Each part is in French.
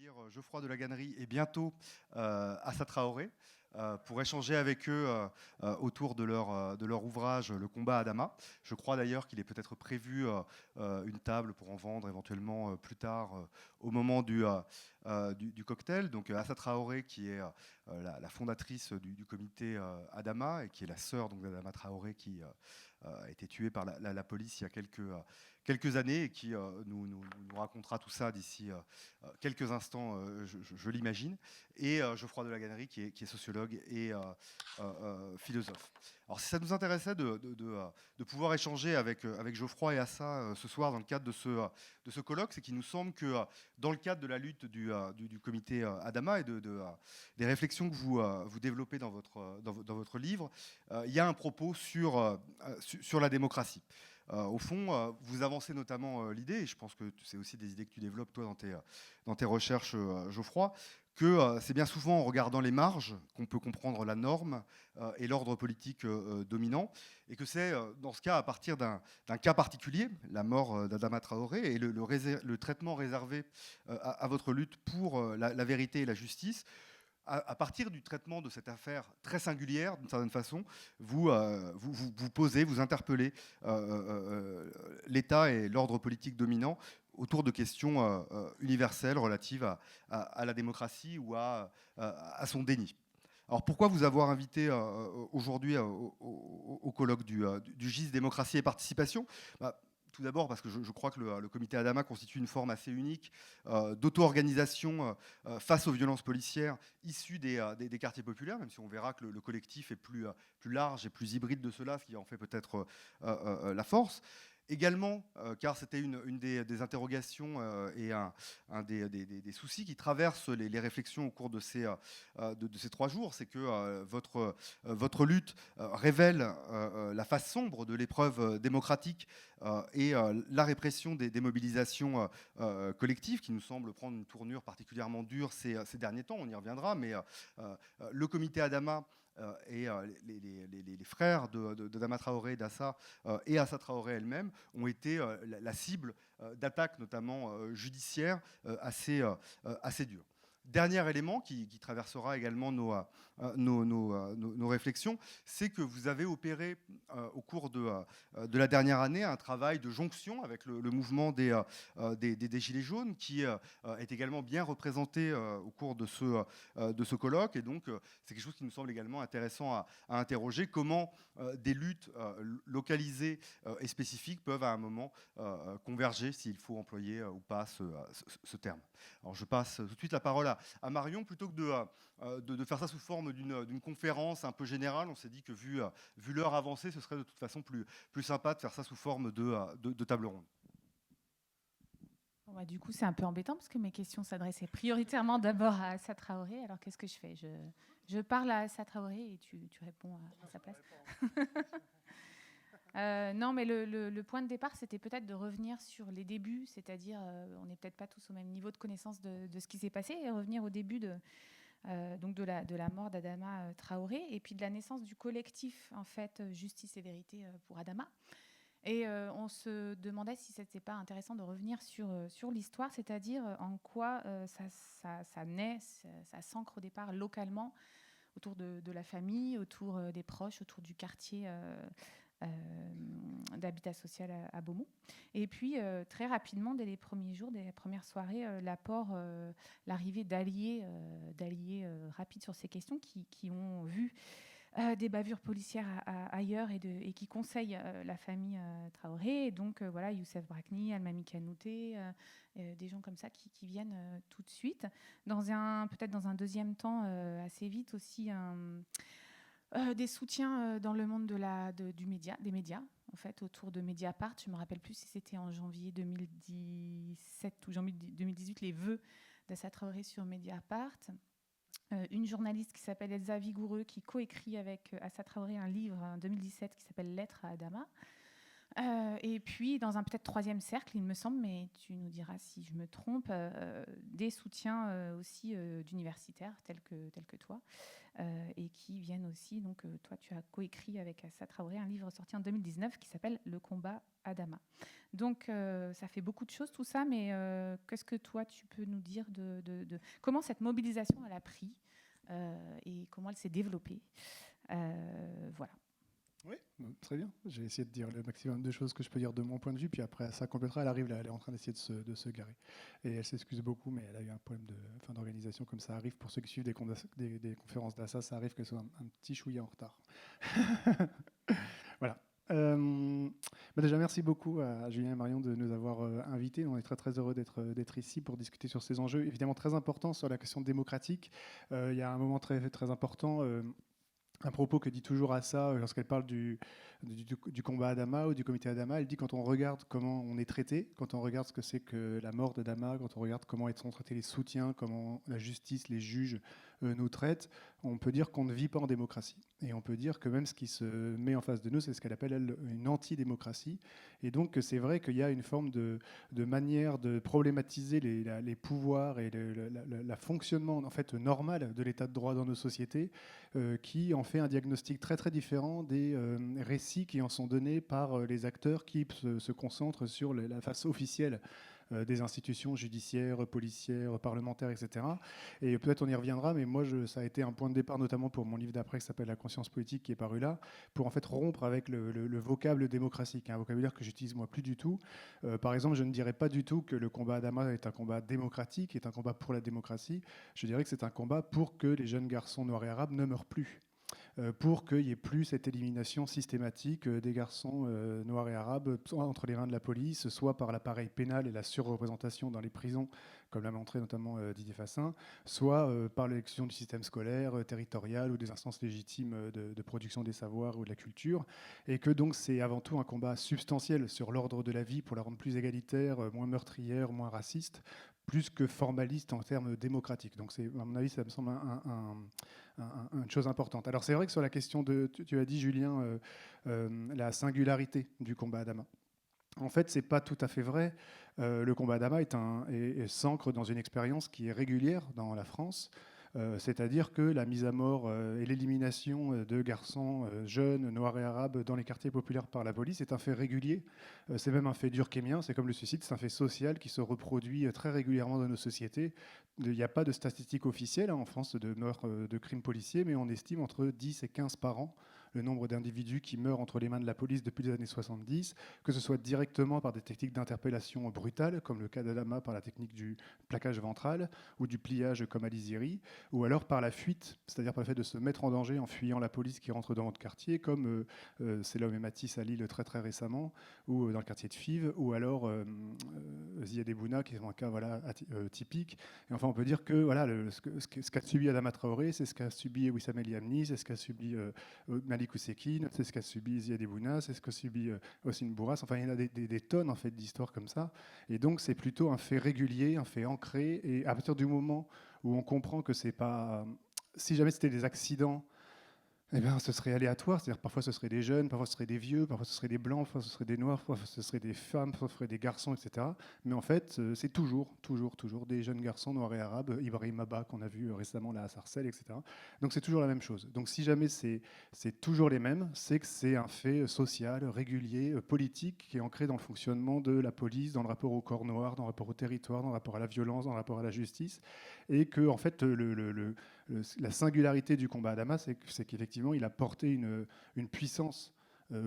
accueillir Geoffroy de la Gannerie et bientôt Assa Traoré pour échanger avec eux autour de leur ouvrage Le combat à Adama. Je crois d'ailleurs qu'il est peut-être prévu une table pour en vendre éventuellement plus tard au moment du cocktail. Donc Assa Traoré qui est la fondatrice du comité Adama et qui est la sœur d'Adama Traoré qui a été tuée par la police il y a quelques années et qui nous racontera tout ça d'ici quelques instants, je l'imagine. Et Geoffroy de la Gannerie qui est sociologue et philosophe. Alors si ça nous intéressait de pouvoir échanger avec Geoffroy et Assa ce soir dans le cadre de ce colloque, c'est qu'il nous semble que dans le cadre de la lutte du comité Adama et des réflexions que vous développez dans votre livre, il y a un propos sur la démocratie. Au fond, vous avancez notamment l'idée, et je pense que c'est aussi des idées que tu développes toi dans tes recherches, Geoffroy, que c'est bien souvent en regardant les marges qu'on peut comprendre la norme et l'ordre politique dominant, et que c'est dans ce cas à partir d'un cas particulier, la mort d'Adama Traoré, et le traitement réservé à votre lutte pour la vérité et la justice. À partir du traitement de cette affaire très singulière, d'une certaine façon, vous posez, vous interpellez l'État et l'ordre politique dominant autour de questions universelles relatives à la démocratie ou à son déni. Alors pourquoi vous avoir invité aujourd'hui au colloque du GIS Démocratie et Participation? Tout d'abord parce que je crois que le comité Adama constitue une forme assez unique d'auto-organisation face aux violences policières issues des quartiers populaires, même si on verra que le collectif est plus large et plus hybride de cela, ce qui en fait peut-être la force. Également, car c'était une des interrogations et un des soucis qui traversent les réflexions au cours de ces 3 jours, c'est que votre lutte révèle la face sombre de l'épreuve démocratique et la répression des mobilisations collectives, qui nous semble prendre une tournure particulièrement dure ces derniers temps, on y reviendra, mais le comité Adama et les frères d'Adama Traoré et d'Assa et Assa Traoré elle-même ont été la cible d'attaques notamment judiciaires assez dures. Dernier élément qui traversera également nos réflexions, c'est que vous avez opéré au cours de la dernière année un travail de jonction avec le mouvement des Gilets jaunes qui est également bien représenté au cours de ce colloque. Et donc, c'est quelque chose qui nous semble également intéressant à interroger. Comment des luttes localisées et spécifiques peuvent à un moment converger, s'il faut employer ou pas ce terme. Alors, je passe tout de suite la parole à Marion. Plutôt que de faire ça sous forme d'une conférence un peu générale, on s'est dit que vu l'heure avancée, ce serait de toute façon plus sympa de faire ça sous forme de table ronde. Bon, bah, du coup, c'est un peu embêtant parce que mes questions s'adressaient prioritairement d'abord à Assa Traoré. Alors, qu'est-ce que je fais? Je parle à Assa Traoré et tu réponds à sa place. Non, mais le point de départ, c'était peut-être de revenir sur les débuts, c'est-à-dire, on n'est peut-être pas tous au même niveau de connaissance de ce qui s'est passé, et revenir au début donc de la mort d'Adama Traoré, et puis de la naissance du collectif, en fait, Justice et Vérité pour Adama. Et on se demandait si ce n'était pas intéressant de revenir sur l'histoire, c'est-à-dire en quoi ça naît, ça s'ancre au départ localement, autour de la famille, autour des proches, autour du quartier d'habitat social à Beaumont. Et puis, très rapidement, dès les premiers jours, dès les premières soirées, l'arrivée d'alliés rapides sur ces questions qui ont vu des bavures policières ailleurs et qui conseillent la famille Traoré. Et donc, voilà, Youssef Brakni, Almami Kanouté, des gens comme ça qui viennent tout de suite. Peut-être dans un deuxième temps, assez vite aussi, des soutiens dans le monde des médias, en fait, autour de Mediapart. Je ne me rappelle plus si c'était en janvier 2017 ou janvier 2018, les vœux d'Assa Traoré sur Mediapart. Une journaliste qui s'appelle Elsa Vigoureux, qui coécrit avec Assa Traoré un livre en 2017 qui s'appelle Lettres à Adama. Et puis, dans un peut-être troisième cercle, il me semble, mais tu nous diras si je me trompe, des soutiens aussi d'universitaires tels que toi, et qui viennent aussi. Donc, toi, tu as coécrit avec Assa Traoré un livre sorti en 2019 qui s'appelle Le combat Adama. Donc, ça fait beaucoup de choses tout ça, mais qu'est-ce que toi, tu peux nous dire de comment cette mobilisation elle a pris et comment elle s'est développée. Voilà. Oui, très bien. J'ai essayé de dire le maximum de choses que je peux dire de mon point de vue, puis après ça complétera. Elle arrive là, elle est en train d'essayer de se garer. Et elle s'excuse beaucoup, mais elle a eu un problème d'organisation, comme ça arrive. Pour ceux qui suivent des conférences d'Assa, ça arrive qu'elle soit un petit chouïa en retard. Voilà. Déjà, merci beaucoup à Julien et Marion de nous avoir invités. On est très très heureux d'être ici pour discuter sur ces enjeux, évidemment très importants sur la question démocratique. Il y a un moment très, très important. Un propos que dit toujours Assa lorsqu'elle parle du combat Adama ou du comité Adama. Elle dit quand on regarde comment on est traité, quand on regarde ce que c'est que la mort d'Adama, quand on regarde comment sont traités les soutiens, comment la justice, les juges nous traitent, on peut dire qu'on ne vit pas en démocratie. Et on peut dire que même ce qui se met en face de nous, c'est ce qu'elle appelle elle, une antidémocratie. Et donc c'est vrai qu'il y a une forme de manière de problématiser les pouvoirs et le fonctionnement en fait normal de l'état de droit dans nos sociétés, qui en fait un diagnostic très très différent des récits qui en sont donnés par les acteurs qui se concentrent sur la face officielle des institutions judiciaires, policières, parlementaires, etc. Et peut-être on y reviendra, mais moi, ça a été un point de départ, notamment pour mon livre d'après qui s'appelle La conscience politique, qui est paru là, pour en fait rompre avec le vocable démocratie, qui est un vocabulaire que j'utilise moi plus du tout. Par exemple, je ne dirais pas du tout que le combat Adama est un combat démocratique, est un combat pour la démocratie. Je dirais que c'est un combat pour que les jeunes garçons noirs et arabes ne meurent plus. Pour qu'il n'y ait plus cette élimination systématique des garçons noirs et arabes, soit entre les reins de la police, soit par l'appareil pénal et la surreprésentation dans les prisons, comme l'a montré notamment Didier Fassin, soit par l'élection du système scolaire, territorial ou des instances légitimes de production des savoirs ou de la culture, et que donc c'est avant tout un combat substantiel sur l'ordre de la vie pour la rendre plus égalitaire, moins meurtrière, moins raciste, plus que formaliste en termes démocratiques. Donc, à mon avis, ça me semble une chose importante. Alors, c'est vrai que sur la question tu as dit, Julien, la singularité du combat Adama. En fait, ce n'est pas tout à fait vrai. Le combat Adama s'ancre dans une expérience qui est régulière dans la France. C'est-à-dire que la mise à mort et l'élimination de garçons jeunes, noirs et arabes dans les quartiers populaires par la police est un fait régulier. C'est même un fait durkheimien, c'est comme le suicide, c'est un fait social qui se reproduit très régulièrement dans nos sociétés. Il n'y a pas de statistiques officielles en France de meurtres de crimes policiers, mais on estime entre 10 et 15 par an le nombre d'individus qui meurent entre les mains de la police depuis les années 70, que ce soit directement par des techniques d'interpellation brutales, comme le cas d'Adama par la technique du plaquage ventral ou du pliage comme à l'Iziri, ou alors par la fuite, c'est-à-dire par le fait de se mettre en danger en fuyant la police qui rentre dans votre quartier, comme c'est l'homme et Matisse à Lille très très récemment, ou dans le quartier de Fives, ou alors Ziad Ebouna, qui est un cas typique. Et enfin, on peut dire que voilà, ce qu'a subi Adama Traoré, c'est ce qu'a subi Wissam El Yamni, c'est ce qu'a subi Malik Oussekine, c'est ce qu'a subi Ziad Ebouna, c'est ce qu'a subi Hossein Bourras. Enfin, il y en a des tonnes en fait, d'histoires comme ça. Et donc, c'est plutôt un fait régulier, un fait ancré. Et à partir du moment où on comprend que c'est pas... Si jamais c'était des accidents, eh bien, ce serait aléatoire, c'est-à-dire parfois ce serait des jeunes, parfois ce serait des vieux, parfois ce serait des blancs, parfois ce serait des noirs, parfois ce serait des femmes, parfois ce serait des garçons, etc. Mais en fait, c'est toujours des jeunes garçons noirs et arabes, Ibrahim Abba qu'on a vu récemment là à Sarcelles, etc. Donc c'est toujours la même chose. Donc si jamais c'est toujours les mêmes, c'est que c'est un fait social, régulier, politique, qui est ancré dans le fonctionnement de la police, dans le rapport au corps noir, dans le rapport au territoire, dans le rapport à la violence, dans le rapport à la justice, et que en fait la singularité du combat Adama, c'est qu'effectivement, il a porté une puissance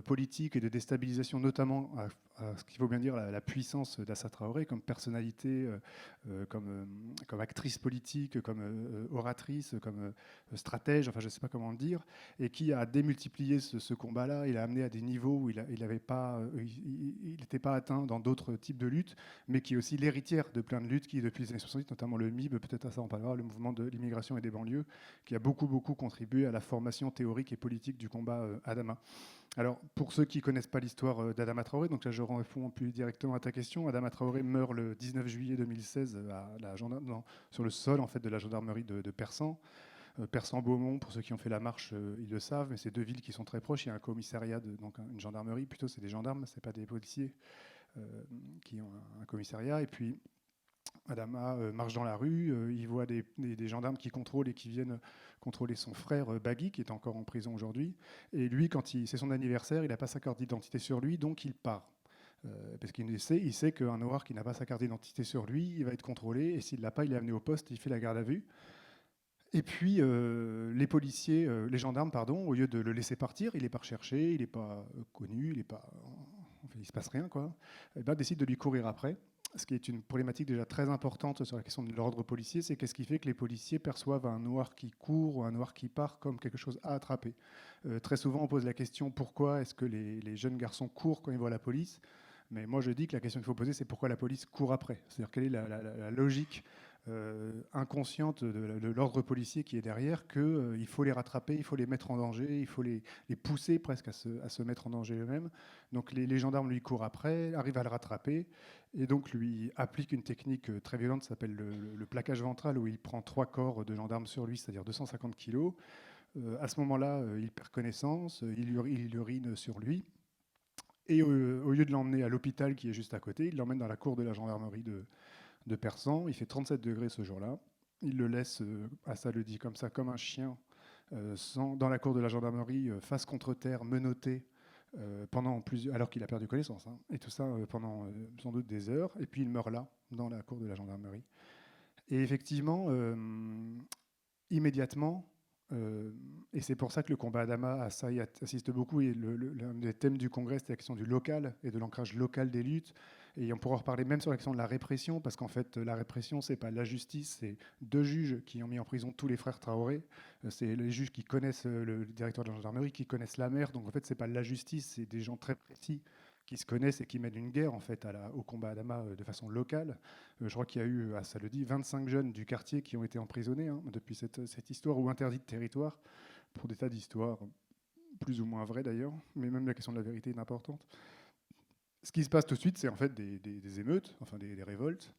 politique et de déstabilisation, notamment à ce qu'il faut bien dire la puissance d'Assa Traoré comme personnalité, comme actrice politique, comme oratrice, comme stratège, enfin je ne sais pas comment le dire, et qui a démultiplié ce combat-là. Il a amené à des niveaux où il n'était pas atteint dans d'autres types de luttes, mais qui est aussi l'héritière de plein de luttes qui, depuis les années 70, notamment le MIB, peut-être à ça on parlera, le mouvement de l'immigration et des banlieues, qui a beaucoup contribué à la formation théorique et politique du combat Adama. Alors, pour ceux qui ne connaissent pas l'histoire d'Adama Traoré, donc là je réponds plus directement à ta question. Adama Traoré meurt le 19 juillet 2016 sur le sol en fait, de la gendarmerie de Persan. Persan-Beaumont, pour ceux qui ont fait la marche, ils le savent, mais c'est 2 villes qui sont très proches. Il y a un commissariat, donc une gendarmerie, plutôt c'est des gendarmes, c'est pas des policiers qui ont un commissariat. Et puis Adama marche dans la rue, il voit des gendarmes qui contrôlent et qui viennent contrôler son frère Bagui, qui est encore en prison aujourd'hui. Et lui, c'est son anniversaire, il n'a pas sa carte d'identité sur lui, donc il part. Parce qu'il sait qu'un noir qui n'a pas sa carte d'identité sur lui, il va être contrôlé, et s'il ne l'a pas, il est amené au poste, il fait la garde à vue. Et puis les gendarmes, pardon, au lieu de le laisser partir, il n'est pas recherché, il n'est pas connu, il ne se passe rien, quoi. Et ben, décident de lui courir après. Ce qui est une problématique déjà très importante sur la question de l'ordre policier, c'est qu'est-ce qui fait que les policiers perçoivent un noir qui court ou un noir qui part comme quelque chose à attraper. Très souvent, on pose la question pourquoi est-ce que les jeunes garçons courent quand ils voient la police. Mais moi, je dis que la question qu'il faut poser, c'est pourquoi la police court après. C'est-à-dire quelle est la logique inconsciente de l'ordre policier qui est derrière, qu'il faut les rattraper, il faut les mettre en danger, il faut les pousser presque à se mettre en danger eux-mêmes. Donc les gendarmes lui courent après, arrivent à le rattraper, et donc lui applique une technique très violente qui s'appelle le plaquage ventral, où il prend 3 corps de gendarmes sur lui, c'est-à-dire 250 kilos. À ce moment-là, il perd connaissance, il urine sur lui, et au lieu de l'emmener à l'hôpital qui est juste à côté, il l'emmène dans la cour de la gendarmerie de Persan. Il fait 37 degrés ce jour-là. Il le laisse, ça le dit comme ça, comme un chien, dans la cour de la gendarmerie, face contre terre, menotté, alors qu'il a perdu connaissance. Hein. Et tout ça pendant sans doute des heures. Et puis il meurt là, dans la cour de la gendarmerie. Et effectivement, immédiatement, et c'est pour ça que le combat Adama, à ça, il assiste beaucoup. Et l'un des thèmes du congrès, c'était la question du local et de l'ancrage local des luttes. Et on pourra reparler même sur la question de la répression, parce qu'en fait, la répression, c'est pas la justice, c'est 2 juges qui ont mis en prison tous les frères Traoré. C'est les juges qui connaissent le directeur de la gendarmerie, qui connaissent la mer. Donc en fait, c'est pas la justice, c'est des gens très précis qui se connaissent et qui mènent une guerre en fait au combat Adama de façon locale. Je crois qu'il y a eu, ça le dit, 25 jeunes du quartier qui ont été emprisonnés depuis cette histoire, ou interdits de territoire, pour des tas d'histoires plus ou moins vraies d'ailleurs, mais même la question de la vérité est importante. Ce qui se passe tout de suite, c'est en fait des émeutes, enfin des révoltes,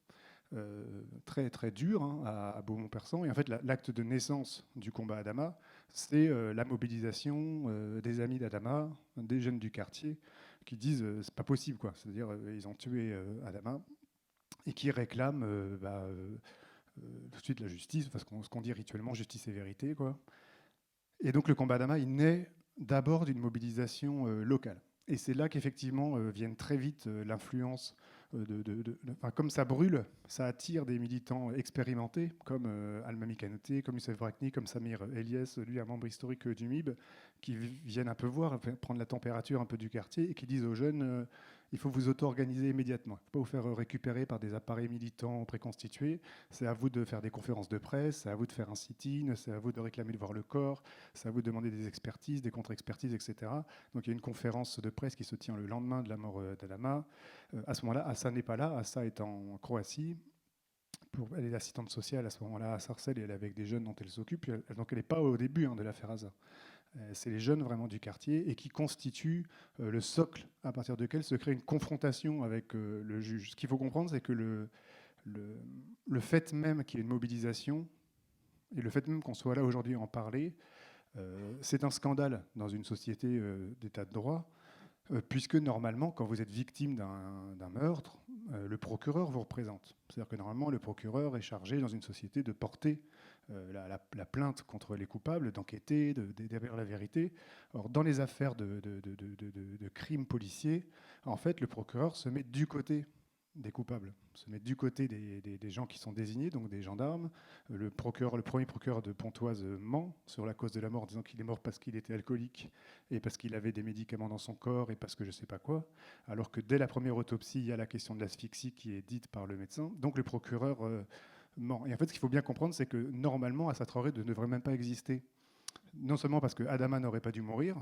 très très dures à Beaumont-Persan. Et en fait, l'acte de naissance du combat Adama, c'est la mobilisation des amis d'Adama, des jeunes du quartier, qui disent c'est pas possible, quoi. C'est-à-dire ils ont tué Adama, et qui réclament tout de suite la justice, enfin, ce qu'on dit rituellement, justice et vérité, quoi. Et donc le combat Adama, il naît d'abord d'une mobilisation locale. Et c'est là qu'effectivement viennent très vite l'influence comme ça brûle, ça attire des militants expérimentés comme Almami Kanouté, comme Youssef Brakni, comme Samir Eliès, lui un membre historique du MIB, qui viennent un peu voir, prendre la température un peu du quartier et qui disent aux jeunes il faut vous auto-organiser immédiatement. Il ne faut pas vous faire récupérer par des appareils militants préconstitués. C'est à vous de faire des conférences de presse, c'est à vous de faire un sit-in, c'est à vous de réclamer de voir le corps, c'est à vous de demander des expertises, des contre-expertises, etc. Donc il y a une conférence de presse qui se tient le lendemain de la mort d'Adama. À ce moment-là, Assa n'est pas là. Assa est en Croatie. Elle est assistante sociale à ce moment-là à Sarcelles, et elle est avec des jeunes dont elle s'occupe. Donc elle n'est pas au début de l'affaire Assa. C'est les jeunes vraiment du quartier et qui constituent le socle à partir duquel se crée une confrontation avec le juge. Ce qu'il faut comprendre, c'est que le fait même qu'il y ait une mobilisation et le fait même qu'on soit là aujourd'hui à en parler, c'est un scandale dans une société d'état de droit, puisque normalement, quand vous êtes victime d'un meurtre, le procureur vous représente. C'est-à-dire que normalement, le procureur est chargé dans une société de porter la plainte contre les coupables, d'enquêter, d'établir la vérité. Or, dans les affaires de crimes policiers, en fait, le procureur se met du côté des coupables, se met du côté des gens qui sont désignés, donc des gendarmes. Le premier procureur de Pontoise ment sur la cause de la mort, en disant qu'il est mort parce qu'il était alcoolique et parce qu'il avait des médicaments dans son corps et parce que je ne sais pas quoi, alors que dès la première autopsie, il y a la question de l'asphyxie qui est dite par le médecin. Donc le procureur ment. Et en fait, ce qu'il faut bien comprendre, c'est que normalement, Assa Traoré ne devrait même pas exister. Non seulement parce que Adama n'aurait pas dû mourir,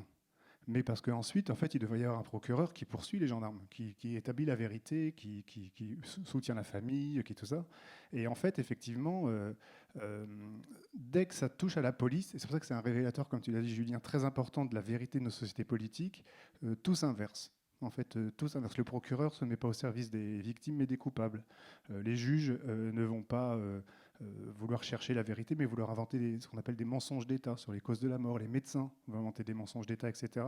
mais parce qu'ensuite, en fait, il devrait y avoir un procureur qui poursuit les gendarmes, qui établit la vérité, qui soutient la famille, qui tout ça. Et en fait, effectivement, dès que ça touche à la police, et c'est pour ça que c'est un révélateur, comme tu l'as dit, Julien, très important de la vérité de nos sociétés politiques, tout s'inverse. En fait, tout s'inverse. Le procureur ne se met pas au service des victimes, mais des coupables. Les juges ne vont pas vouloir chercher la vérité, mais vouloir inventer ce qu'on appelle des mensonges d'État sur les causes de la mort. Les médecins vont inventer des mensonges d'État, etc.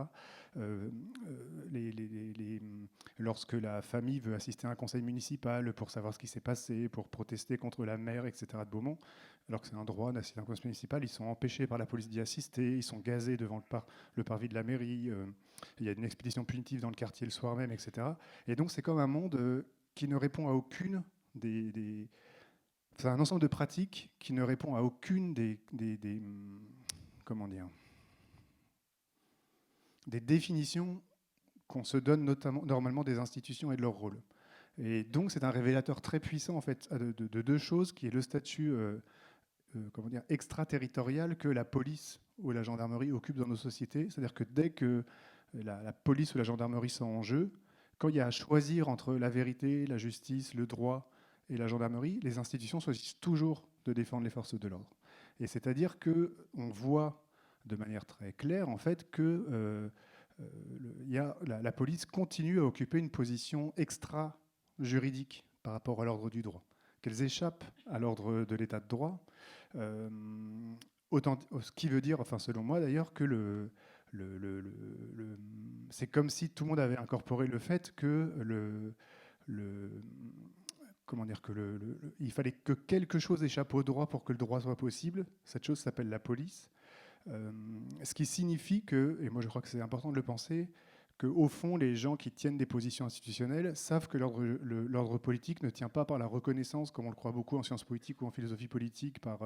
Lorsque la famille veut assister à un conseil municipal pour savoir ce qui s'est passé, pour protester contre la maire, etc. de Beaumont, alors que c'est un droit d'assister à un conseil municipal, ils sont empêchés par la police d'y assister, ils sont gazés devant le parvis de la mairie, il y a une expédition punitive dans le quartier le soir même, etc. Et donc c'est comme un monde qui ne répond à aucune c'est un ensemble de pratiques qui ne répond à aucune comment dire, des définitions qu'on se donne normalement des institutions et de leur rôle. Et donc c'est un révélateur très puissant en fait de deux choses, qui est le statut comment dire, extraterritorial que la police ou la gendarmerie occupent dans nos sociétés. C'est-à-dire que dès que la police ou la gendarmerie sont en jeu, quand il y a à choisir entre la vérité, la justice, le droit et la gendarmerie, les institutions choisissent toujours de défendre les forces de l'ordre. Et c'est-à-dire qu'on voit de manière très claire en fait que la police continue à occuper une position extra-juridique par rapport à l'ordre du droit, qu'elles échappent à l'ordre de l'état de droit, ce qui veut dire, enfin selon moi d'ailleurs, que c'est comme si tout le monde avait incorporé le fait que comment dire, il fallait que quelque chose échappe au droit pour que le droit soit possible. Cette chose s'appelle la police. Ce qui signifie que, et moi je crois que c'est important de le penser, qu'au fond, les gens qui tiennent des positions institutionnelles savent que l'ordre politique ne tient pas par la reconnaissance, comme on le croit beaucoup en sciences politiques ou en philosophie politique, par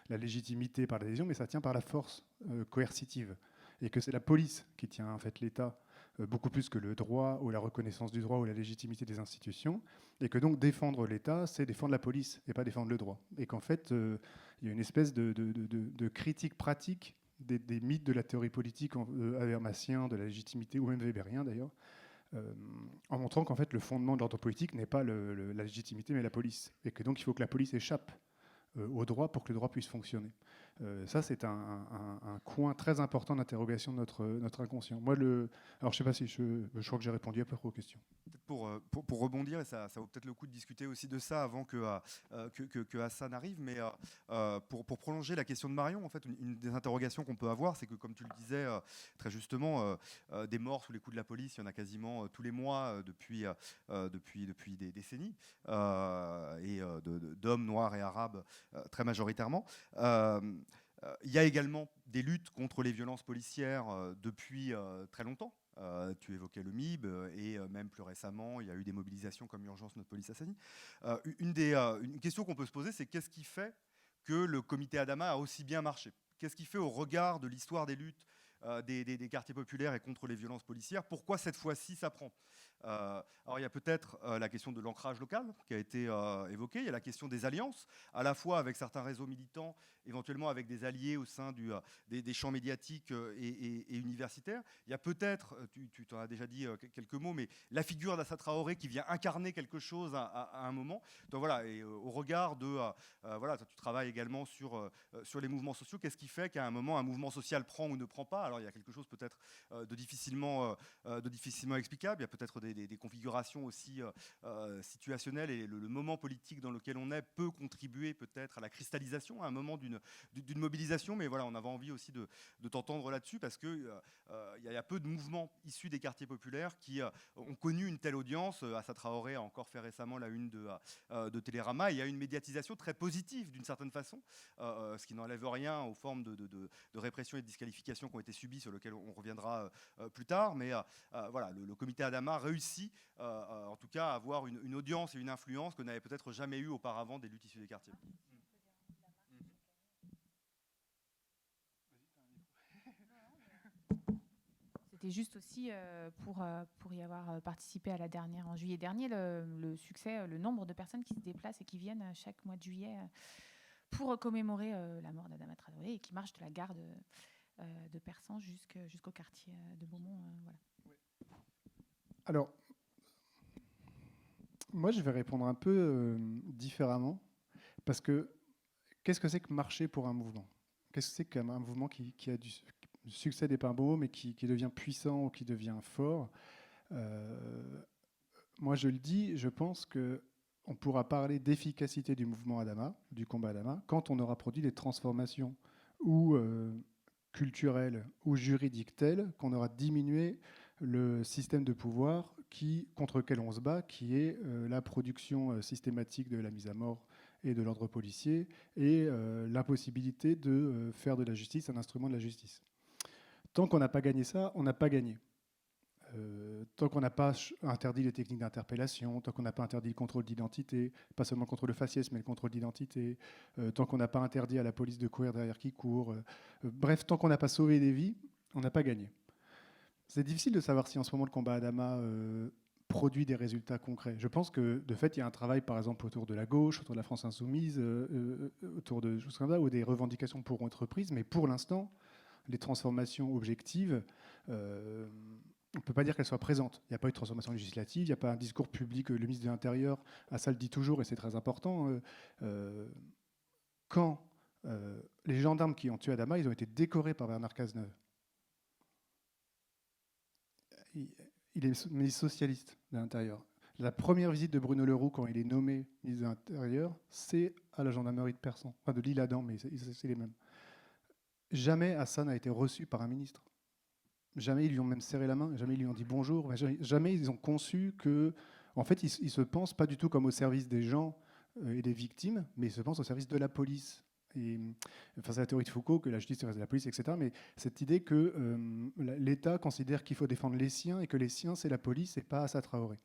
la légitimité, par l'adhésion, mais ça tient par la force coercitive. Et que c'est la police qui tient en fait l'État beaucoup plus que le droit ou la reconnaissance du droit ou la légitimité des institutions, et que donc défendre l'État, c'est défendre la police et pas défendre le droit. Et qu'en fait, il y a une espèce de critique pratique des mythes de la théorie politique habermasien, de la légitimité, ou même weberien d'ailleurs, en montrant qu'en fait le fondement de l'ordre politique n'est pas la légitimité mais la police, et que donc il faut que la police échappe au droit pour que le droit puisse fonctionner. Ça, c'est un coin très important d'interrogation de notre inconscient. Moi, alors je sais pas si je crois que j'ai répondu à peu près aux questions. Pour rebondir, et ça vaut peut-être le coup de discuter aussi de ça avant que Hassan arrive, mais pour prolonger la question de Marion, en fait, une des interrogations qu'on peut avoir, c'est que, comme tu le disais très justement, des morts sous les coups de la police, il y en a quasiment tous les mois depuis des décennies, et d'hommes noirs et arabes très majoritairement. Il y a également des luttes contre les violences policières depuis très longtemps. Tu évoquais le MIB et même plus récemment, il y a eu des mobilisations comme Urgence Notre Police Assani. Une question qu'on peut se poser, c'est qu'est-ce qui fait que le comité Adama a aussi bien marché? Qu'est-ce qui fait, au regard de l'histoire des luttes des quartiers populaires et contre les violences policières, pourquoi cette fois-ci ça prend? Alors il y a peut-être la question de l'ancrage local qui a été évoquée, il y a la question des alliances, à la fois avec certains réseaux militants, éventuellement avec des alliés au sein des champs médiatiques et universitaires. Il y a peut-être, tu t'en as déjà dit quelques mots, mais la figure d'Assa Traoré qui vient incarner quelque chose à un moment. Donc voilà, et au regard de... voilà, tu travailles également sur les mouvements sociaux. Qu'est-ce qui fait qu'à un moment, un mouvement social prend ou ne prend pas? Alors il y a quelque chose peut-être de difficilement explicable. Il y a peut-être des configurations aussi situationnelles, et le moment politique dans lequel on est peut contribuer peut-être à la cristallisation à un moment d'une mobilisation. Mais voilà, on avait envie aussi de t'entendre là-dessus, parce que il y a peu de mouvements issus des quartiers populaires qui ont connu une telle audience. Assa Traoré a encore fait récemment la une de Télérama. Il y a une médiatisation très positive d'une certaine façon, ce qui n'enlève rien aux formes de répression et de disqualification qui ont été subies, sur lesquelles on reviendra plus tard. Mais voilà, le comité Adama réussit en tout cas à avoir une audience et une influence que n'avait peut-être jamais eu auparavant des luttes issues des quartiers. C'était juste aussi pour y avoir participé à la dernière en juillet dernier, le succès, le nombre de personnes qui se déplacent et qui viennent chaque mois de juillet pour commémorer la mort d'Adama Traoré, et qui marchent de la gare de Persan jusqu'au quartier de Beaumont. Voilà. Alors, moi, je vais répondre un peu différemment, parce que qu'est-ce que c'est que marcher pour un mouvement? Qu'est-ce que c'est qu'un mouvement qui a du succès des beau, mais qui devient puissant ou qui devient fort? Moi, je le dis, je pense que on pourra parler d'efficacité du mouvement Adama, du combat Adama, quand on aura produit des transformations ou culturelles ou juridiques telles qu'on aura diminué le système de pouvoir contre lequel on se bat, qui est la production systématique de la mise à mort et de l'ordre policier, et l'impossibilité de faire de la justice un instrument de la justice. Tant qu'on n'a pas gagné ça, on n'a pas gagné. Tant qu'on n'a pas interdit les techniques d'interpellation, tant qu'on n'a pas interdit le contrôle d'identité, pas seulement le contrôle de faciès, mais le contrôle d'identité, tant qu'on n'a pas interdit à la police de courir derrière qui court, bref, tant qu'on n'a pas sauvé des vies, on n'a pas gagné. C'est difficile de savoir si en ce moment le combat Adama produit des résultats concrets. Je pense que de fait, il y a un travail, par exemple, autour de la gauche, autour de la France insoumise, autour de choses comme ça, où des revendications pourront être prises, mais pour l'instant, les transformations objectives, on ne peut pas dire qu'elles soient présentes. Il n'y a pas eu de transformation législative, il n'y a pas un discours public. Le ministre de l'Intérieur, ça le dit toujours, et c'est très important. Quand les gendarmes qui ont tué Adama, ils ont été décorés par Bernard Cazeneuve. Il est ministre socialiste de l'Intérieur. La première visite de Bruno Le Roux, quand il est nommé ministre de l'Intérieur, c'est à la gendarmerie de Persan. Enfin, de l'Isle-Adam, mais c'est les mêmes. Jamais Hassan a été reçu par un ministre. Jamais ils lui ont même serré la main, jamais ils lui ont dit bonjour, jamais ils ont conçu que, en fait, ils se pensent pas du tout comme au service des gens et des victimes, mais ils se pensent au service de la police. Et, enfin, c'est la théorie de Foucault, que la justice est de la police, etc. Mais cette idée que l'État considère qu'il faut défendre les siens et que les siens, c'est la police et pas Assa Traoré.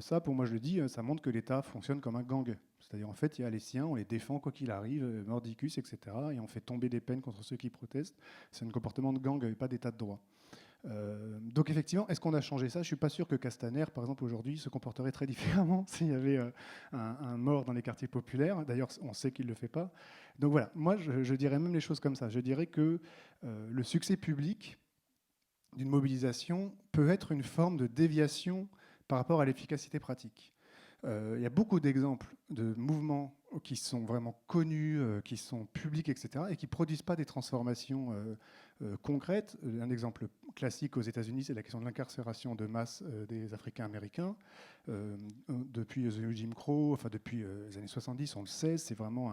Ça, pour moi, je le dis, ça montre que l'État fonctionne comme un gang. C'est-à-dire, en fait, il y a les siens, on les défend quoi qu'il arrive, mordicus, etc. Et on fait tomber des peines contre ceux qui protestent. C'est un comportement de gang et pas d'état de droit. Donc effectivement, est-ce qu'on a changé ça? Je ne suis pas sûr que Castaner, par exemple, aujourd'hui, se comporterait très différemment s'il y avait un mort dans les quartiers populaires. D'ailleurs, on sait qu'il ne le fait pas. Donc voilà, moi, je dirais même les choses comme ça. Je dirais que le succès public d'une mobilisation peut être une forme de déviation par rapport à l'efficacité pratique. Il y a beaucoup d'exemples de mouvements qui sont vraiment connus, qui sont publics, etc., et qui ne produisent pas des transformations concrètes. Un exemple classique aux États-Unis, c'est la question de l'incarcération de masse des Africains-Américains. Depuis Jim Crow, enfin depuis les années 70, on le sait, c'est vraiment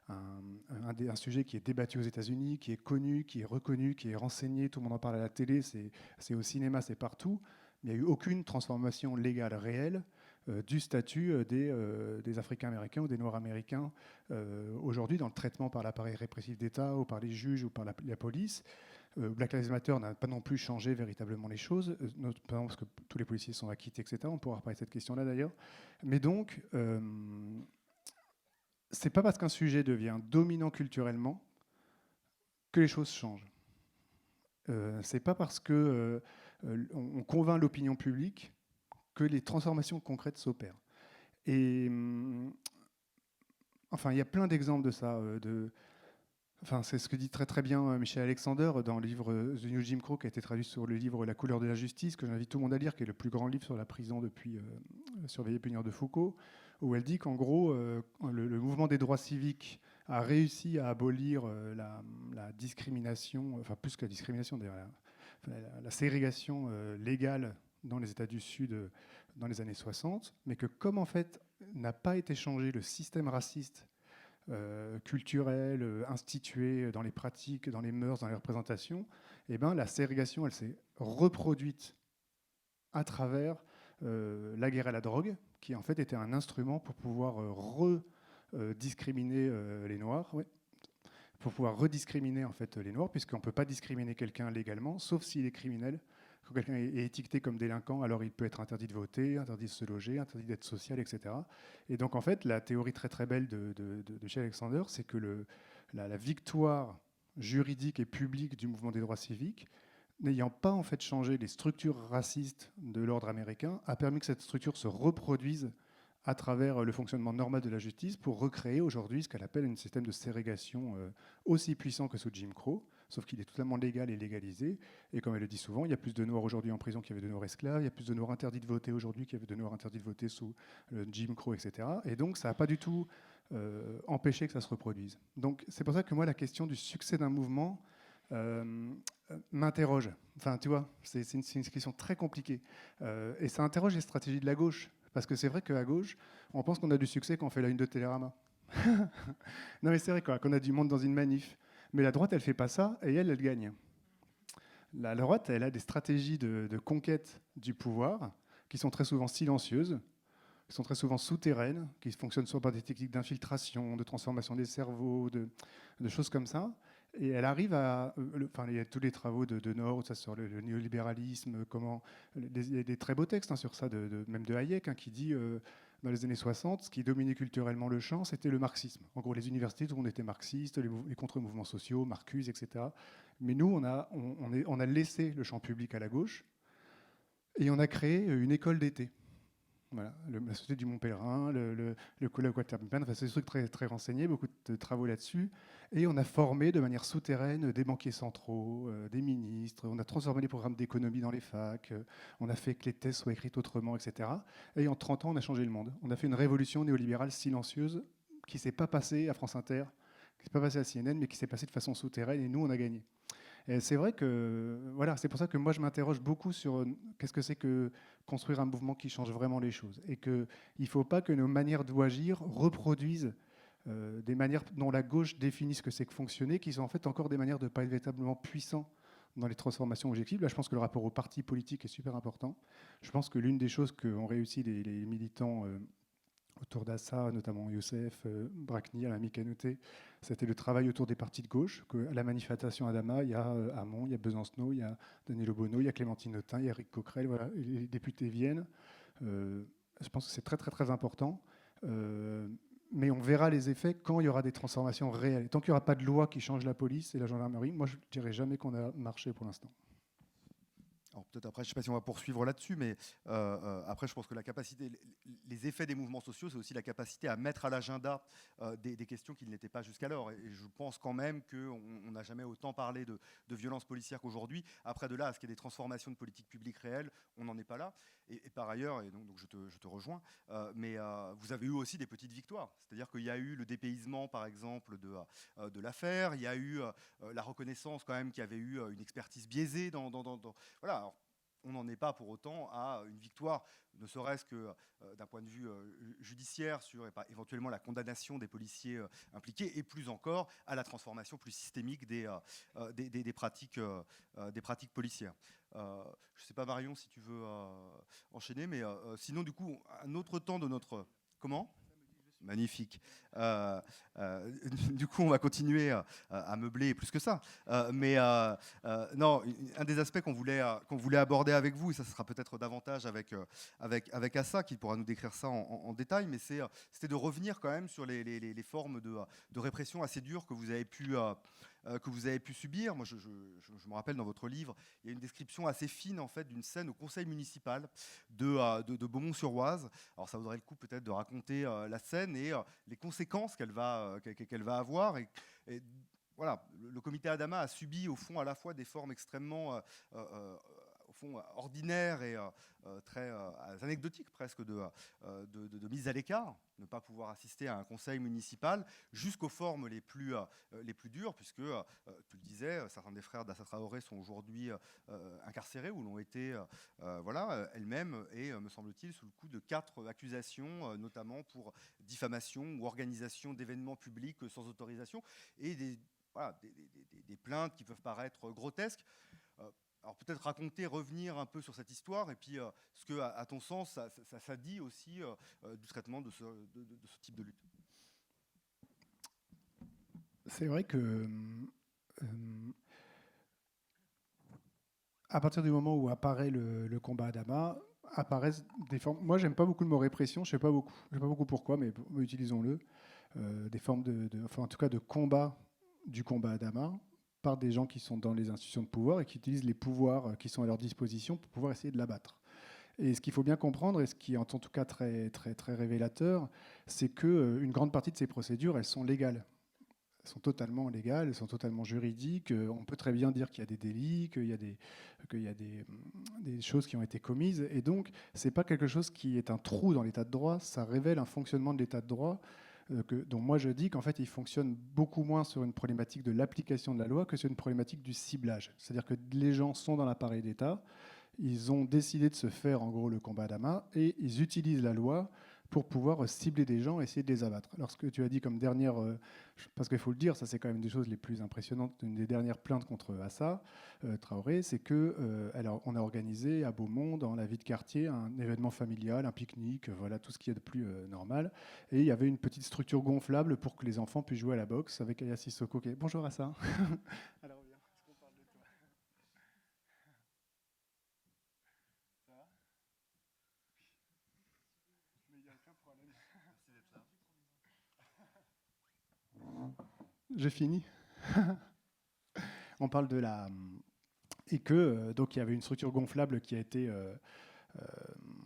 un sujet qui est débattu aux États-Unis, qui est connu, qui est reconnu, qui est renseigné, tout le monde en parle à la télé, c'est au cinéma, c'est partout. Il n'y a eu aucune transformation légale réelle du statut des Africains-Américains ou des Noirs américains aujourd'hui dans le traitement par l'appareil répressif d'État ou par les juges ou par la police. Black Lives Matter n'a pas non plus changé véritablement les choses, notamment parce que tous les policiers sont acquittés, etc. On pourra reparler de cette question-là d'ailleurs. Mais donc, c'est pas parce qu'un sujet devient dominant culturellement que les choses changent. C'est pas parce que on convainc l'opinion publique que les transformations concrètes s'opèrent. Et enfin, il y a plein d'exemples de ça. Enfin, c'est ce que dit très très bien Michel Alexander dans le livre The New Jim Crow, qui a été traduit sur le livre La couleur de la justice, que j'invite tout le monde à lire, qui est le plus grand livre sur la prison depuis Surveiller et punir de Foucault, où elle dit qu'en gros, le mouvement des droits civiques a réussi à abolir la discrimination, enfin plus que la discrimination d'ailleurs, la ségrégation légale dans les États du Sud dans les années 60, mais que comme en fait n'a pas été changé le système raciste culturel, institué dans les pratiques, dans les mœurs, dans les représentations, eh ben, la ségrégation, elle s'est reproduite à travers la guerre à la drogue, qui en fait était un instrument pour pouvoir rediscriminer les Noirs, ouais. Pour pouvoir rediscriminer en fait les Noirs, puisqu'on ne peut pas discriminer quelqu'un légalement, sauf s'il est criminel. Quand quelqu'un est étiqueté comme délinquant, alors il peut être interdit de voter, interdit de se loger, interdit d'être social, etc. Et donc en fait, la théorie très très belle de Michel Alexander, c'est que la victoire juridique et publique du mouvement des droits civiques, n'ayant pas en fait changé les structures racistes de l'ordre américain, a permis que cette structure se reproduise à travers le fonctionnement normal de la justice pour recréer aujourd'hui ce qu'elle appelle un système de ségrégation aussi puissant que sous Jim Crow, sauf qu'il est totalement légal et légalisé. Et comme elle le dit souvent, il y a plus de Noirs aujourd'hui en prison qu'il y avait de Noirs esclaves, il y a plus de Noirs interdits de voter aujourd'hui qu'il y avait de Noirs interdits de voter sous Jim Crow, etc. Et donc ça n'a pas du tout empêché que ça se reproduise. Donc c'est pour ça que moi, la question du succès d'un mouvement m'interroge. Enfin, tu vois, c'est une question très compliquée. Et ça interroge les stratégies de la gauche. Parce que c'est vrai qu'à gauche, on pense qu'on a du succès quand on fait la une de Télérama. Non mais c'est vrai quoi, qu'on a du monde dans une manif. Mais la droite, elle fait pas ça et elle gagne. La droite, elle a des stratégies de conquête du pouvoir qui sont très souvent silencieuses, qui sont très souvent souterraines, qui fonctionnent soit par des techniques d'infiltration, de transformation des cerveaux, de choses comme ça. Et elle arrive à... Enfin, il y a tous les travaux de Nord, ça, sur le néolibéralisme, il y a des très beaux textes sur ça, même de Hayek, qui dit, dans les années 60, ce qui dominait culturellement le champ, c'était le marxisme. En gros, les universités, tout le monde était marxiste, les contre-mouvements sociaux, Marcuse, etc. Mais nous, on a laissé le champ public à la gauche et on a créé une école d'été. Voilà, la Société du Mont Pèlerin, le Collège Waterman, enfin, c'est des trucs très, très renseignés, beaucoup de travaux là-dessus. Et on a formé de manière souterraine des banquiers centraux, des ministres, on a transformé les programmes d'économie dans les facs, on a fait que les thèses soient écrites autrement, etc. Et en 30 ans, on a changé le monde. On a fait une révolution néolibérale silencieuse qui ne s'est pas passée à France Inter, qui ne s'est pas passée à CNN, mais qui s'est passée de façon souterraine, et nous, on a gagné. Et c'est vrai que voilà, c'est pour ça que moi je m'interroge beaucoup sur qu'est-ce que c'est que construire un mouvement qui change vraiment les choses. Et qu'il ne faut pas que nos manières d'agir reproduisent des manières dont la gauche définit ce que c'est que fonctionner, qui sont en fait encore des manières de ne pas être véritablement puissants dans les transformations objectives. Là, je pense que le rapport au parti politique est super important. Je pense que l'une des choses qu'ont réussi les militants autour d'Assa, notamment Youssef, Brakni, Alain Kanouté, c'était le travail autour des partis de gauche. À la manifestation à Dama, il y a Hamon, il y a Besancenot, il y a Danilo Bono, il y a Clémentine Autain, il y a Éric Coquerel, voilà, les députés viennent. Je pense que c'est très, très, très important. Mais on verra les effets quand il y aura des transformations réelles. Et tant qu'il n'y aura pas de loi qui change la police et la gendarmerie, moi, je ne dirais jamais qu'on a marché pour l'instant. Alors peut-être après, je ne sais pas si on va poursuivre là-dessus, mais après, je pense que la capacité, les effets des mouvements sociaux, c'est aussi la capacité à mettre à l'agenda des questions qui ne l'étaient pas jusqu'alors. Et je pense quand même qu'on n'a jamais autant parlé de violences policières qu'aujourd'hui. Après, de là à ce qu'il y ait des transformations de politique publique réelles, on n'en est pas là. Et par ailleurs, et donc je te rejoins, mais vous avez eu aussi des petites victoires. C'est-à-dire qu'il y a eu le dépaysement, par exemple, de l'affaire. Il y a eu la reconnaissance quand même qu'il y avait eu une expertise biaisée voilà. Alors, on n'en est pas pour autant à une victoire, ne serait-ce que d'un point de vue judiciaire sur éventuellement la condamnation des policiers impliqués, et plus encore à la transformation plus systémique des pratiques policières. Je ne sais pas, Marion, si tu veux enchaîner, mais sinon, du coup, un autre temps de notre... Comment ? Magnifique. Du coup, on va continuer à meubler plus que ça. Non, un des aspects qu'on voulait aborder avec vous, et ça sera peut-être davantage avec Assa, qui pourra nous décrire ça en détail, mais c'était de revenir quand même sur les formes de répression assez dures que vous avez pu subir. Moi, je me rappelle dans votre livre, il y a une description assez fine en fait d'une scène au conseil municipal de Beaumont-sur-Oise. Alors, ça vaudrait le coup peut-être de raconter la scène et les conséquences qu'elle va avoir. Et voilà, le comité Adama a subi au fond à la fois des formes extrêmement au fond ordinaires et très anecdotiques presque de mise à l'écart, ne pas pouvoir assister à un conseil municipal, jusqu'aux formes les plus dures, puisque, tu le disais, certains des frères d'Assa Traoré sont aujourd'hui incarcérés ou l'ont été elles-mêmes, et me semble-t-il sous le coup de 4 accusations, notamment pour diffamation ou organisation d'événements publics sans autorisation, et des plaintes qui peuvent paraître grotesques. Alors peut-être revenir un peu sur cette histoire, et puis ce que, à ton sens, ça dit aussi du traitement de ce type de lutte. C'est vrai que à partir du moment où apparaît le combat Adama, apparaissent des formes... Moi, j'aime pas beaucoup le mot répression, je sais pas beaucoup pourquoi, mais utilisons-le. Des formes enfin, en tout cas de combat du combat Adama par des gens qui sont dans les institutions de pouvoir et qui utilisent les pouvoirs qui sont à leur disposition pour pouvoir essayer de l'abattre. Et ce qu'il faut bien comprendre, et ce qui est en tout cas très, très, très révélateur, c'est qu'une grande partie de ces procédures, elles sont légales. Elles sont totalement légales, elles sont totalement juridiques. On peut très bien dire qu'il y a des délits, qu'il y a des choses qui ont été commises. Et donc, ce n'est pas quelque chose qui est un trou dans l'état de droit, ça révèle un fonctionnement de l'état de droit dont moi je dis qu'en fait il fonctionne beaucoup moins sur une problématique de l'application de la loi que sur une problématique du ciblage. C'est-à-dire que les gens sont dans l'appareil d'État, ils ont décidé de se faire en gros le combat d'Hama et ils utilisent la loi pour pouvoir cibler des gens et essayer de les abattre. Alors ce que tu as dit comme dernière, parce qu'il faut le dire, ça c'est quand même des choses les plus impressionnantes, une des dernières plaintes contre Assa Traoré, c'est qu'on a organisé à Beaumont, dans la vie de quartier, un événement familial, un pique-nique, voilà tout ce qui est de plus normal. Et il y avait une petite structure gonflable pour que les enfants puissent jouer à la boxe avec Aya Sissoko. Bonjour Assa. Alors, viens, est-ce qu'on parle de toi? Ça va? Mais il y a quelqu'un pour aller. Merci d'être là. J'ai fini. On parle de la... Et que, donc, il y avait une structure gonflable qui a été...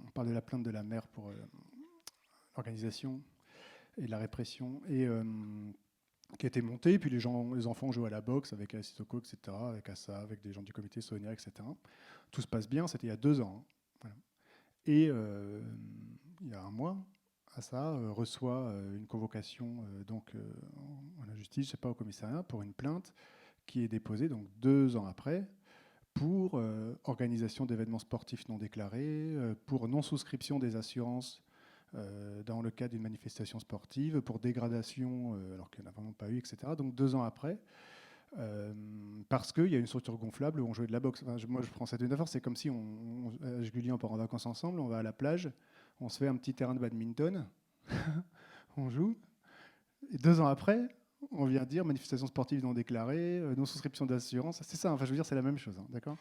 on parle de la plainte de la mère pour l'organisation et de la répression, et qui a été montée, puis les enfants jouaient à la boxe avec Sissoko, etc., avec Assa, avec des gens du comité Sonia, etc. Tout se passe bien, c'était il y a 2 ans. Hein. Voilà. Et il y a un mois, Assa reçoit une convocation à la justice, je sais pas, au commissariat, pour une plainte qui est déposée donc 2 ans après pour organisation d'événements sportifs non déclarés, pour non-souscription des assurances dans le cadre d'une manifestation sportive, pour dégradation alors qu'il n'y en a vraiment pas eu, etc. Donc 2 ans après, parce qu'il y a une structure gonflable où on jouait de la boxe. Enfin, moi, je prends cette métaphore, c'est comme si Julien, on part en vacances ensemble, on va à la plage, on se fait un petit terrain de badminton, on joue, et 2 ans après, on vient dire manifestation sportive non déclarée, non-souscription d'assurance. C'est ça, enfin, je veux dire, c'est la même chose, hein, d'accord ?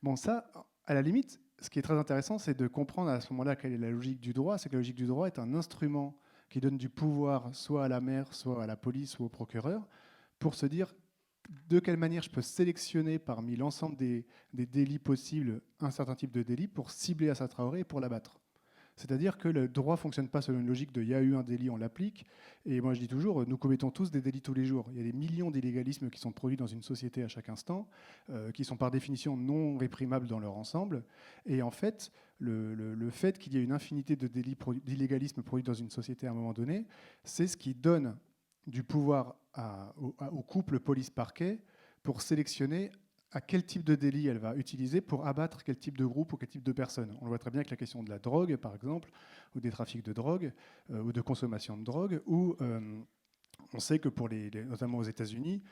Bon, ça, à la limite, ce qui est très intéressant, c'est de comprendre à ce moment-là quelle est la logique du droit. C'est que la logique du droit est un instrument qui donne du pouvoir soit à la maire, soit à la police, soit au procureur, pour se dire de quelle manière je peux sélectionner parmi l'ensemble des délits possibles un certain type de délit pour cibler Assa Traoré et pour l'abattre. C'est-à-dire que le droit ne fonctionne pas selon une logique de « il y a eu un délit, on l'applique ». Et moi, je dis toujours, nous commettons tous des délits tous les jours. Il y a des millions d'illégalismes qui sont produits dans une société à chaque instant, qui sont par définition non réprimables dans leur ensemble. Et en fait, le fait qu'il y ait une infinité de délits d'illégalisme produits dans une société à un moment donné, c'est ce qui donne du pouvoir au couple police-parquet pour sélectionner à quel type de délit elle va utiliser pour abattre quel type de groupe ou quel type de personne. On le voit très bien avec la question de la drogue, par exemple, ou des trafics de drogue, ou de consommation de drogue, où on sait que notamment aux États-Unis,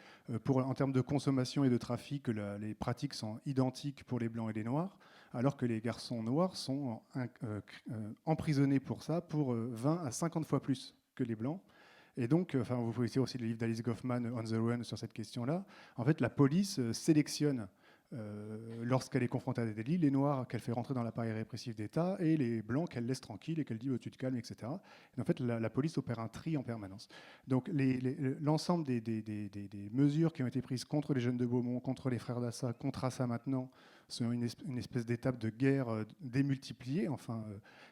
en termes de consommation et de trafic, les pratiques sont identiques pour les blancs et les noirs, alors que les garçons noirs sont emprisonnés pour ça pour 20 à 50 fois plus que les blancs. Et donc, vous pouvez citer aussi le livre d'Alice Goffman, On the Run, sur cette question-là. En fait, la police sélectionne, lorsqu'elle est confrontée à des délits, les noirs qu'elle fait rentrer dans l'appareil répressif d'État et les blancs qu'elle laisse tranquilles et qu'elle dit tu te calmes, etc. Et en fait, la police opère un tri en permanence. Donc, l'ensemble des mesures qui ont été prises contre les jeunes de Beaumont, contre les frères d'Assa, contre Assa maintenant, sont une espèce d'étape de guerre démultipliée,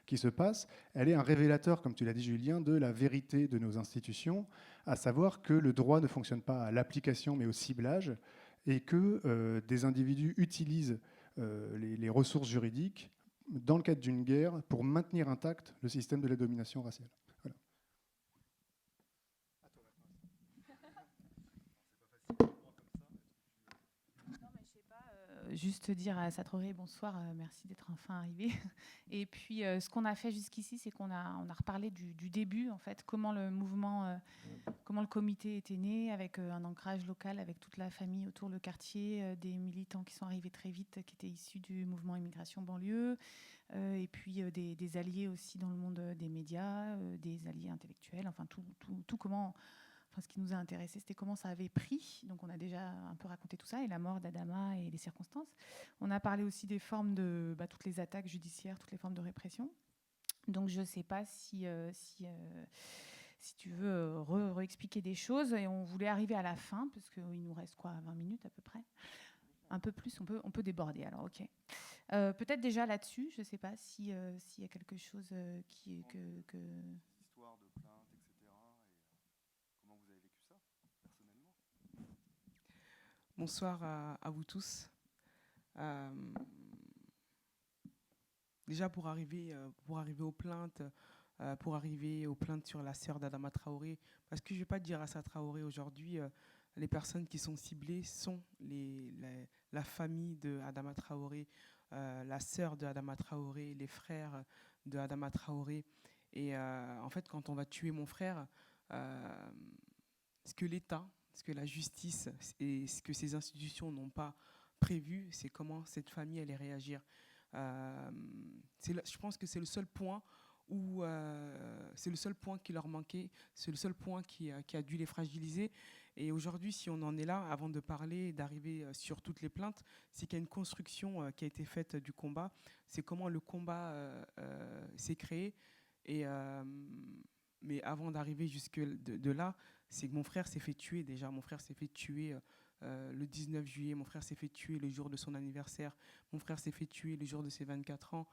qui se passe. Elle est un révélateur, comme tu l'as dit Julien, de la vérité de nos institutions, à savoir que le droit ne fonctionne pas à l'application mais au ciblage, et que des individus utilisent les ressources juridiques dans le cadre d'une guerre pour maintenir intact le système de la domination raciale. Voilà. Juste dire à Assa Traoré bonsoir, merci d'être enfin arrivé. Et puis ce qu'on a fait jusqu'ici, c'est qu'on a reparlé du début, en fait, comment le mouvement, comment le comité était né, avec un ancrage local, avec toute la famille autour le quartier, des militants qui sont arrivés très vite, qui étaient issus du mouvement Immigration Banlieue, et puis des alliés aussi dans le monde des médias, des alliés intellectuels, enfin tout comment... Enfin, ce qui nous a intéressé, c'était comment ça avait pris. Donc, on a déjà un peu raconté tout ça, et la mort d'Adama et les circonstances. On a parlé aussi des formes de toutes les attaques judiciaires, toutes les formes de répression. Donc, je ne sais pas si tu veux réexpliquer des choses. Et on voulait arriver à la fin, parce qu'il nous reste 20 minutes à peu près. Un peu plus, on peut déborder. Alors, ok. Peut-être déjà là-dessus, je ne sais pas s'il y a quelque chose qui que Histoire de plainte, etc. Comment vous avez vécu ça, personnellement ? Bonsoir à vous tous. Déjà, pour arriver aux plaintes, sur la sœur d'Adama Traoré, parce que je ne vais pas dire Assa Traoré aujourd'hui, les personnes qui sont ciblées sont la famille d'Adama Traoré, la sœur de Adama Traoré, les frères de Adama Traoré. Et en fait, quand on va tuer mon frère, ce que l'État, ce que la justice et ce que ces institutions n'ont pas prévu, c'est comment cette famille allait réagir. Je pense que c'est le seul point où c'est le seul point qui leur manquait, c'est le seul point qui a dû les fragiliser. Et aujourd'hui, si on en est là, avant de parler, d'arriver sur toutes les plaintes, c'est qu'il y a une construction qui a été faite du combat. C'est comment le combat s'est créé. Et, mais avant d'arriver jusque de là, c'est que mon frère s'est fait tuer déjà. Mon frère s'est fait tuer le 19 juillet. Mon frère s'est fait tuer le jour de son anniversaire. Mon frère s'est fait tuer le jour de ses 24 ans.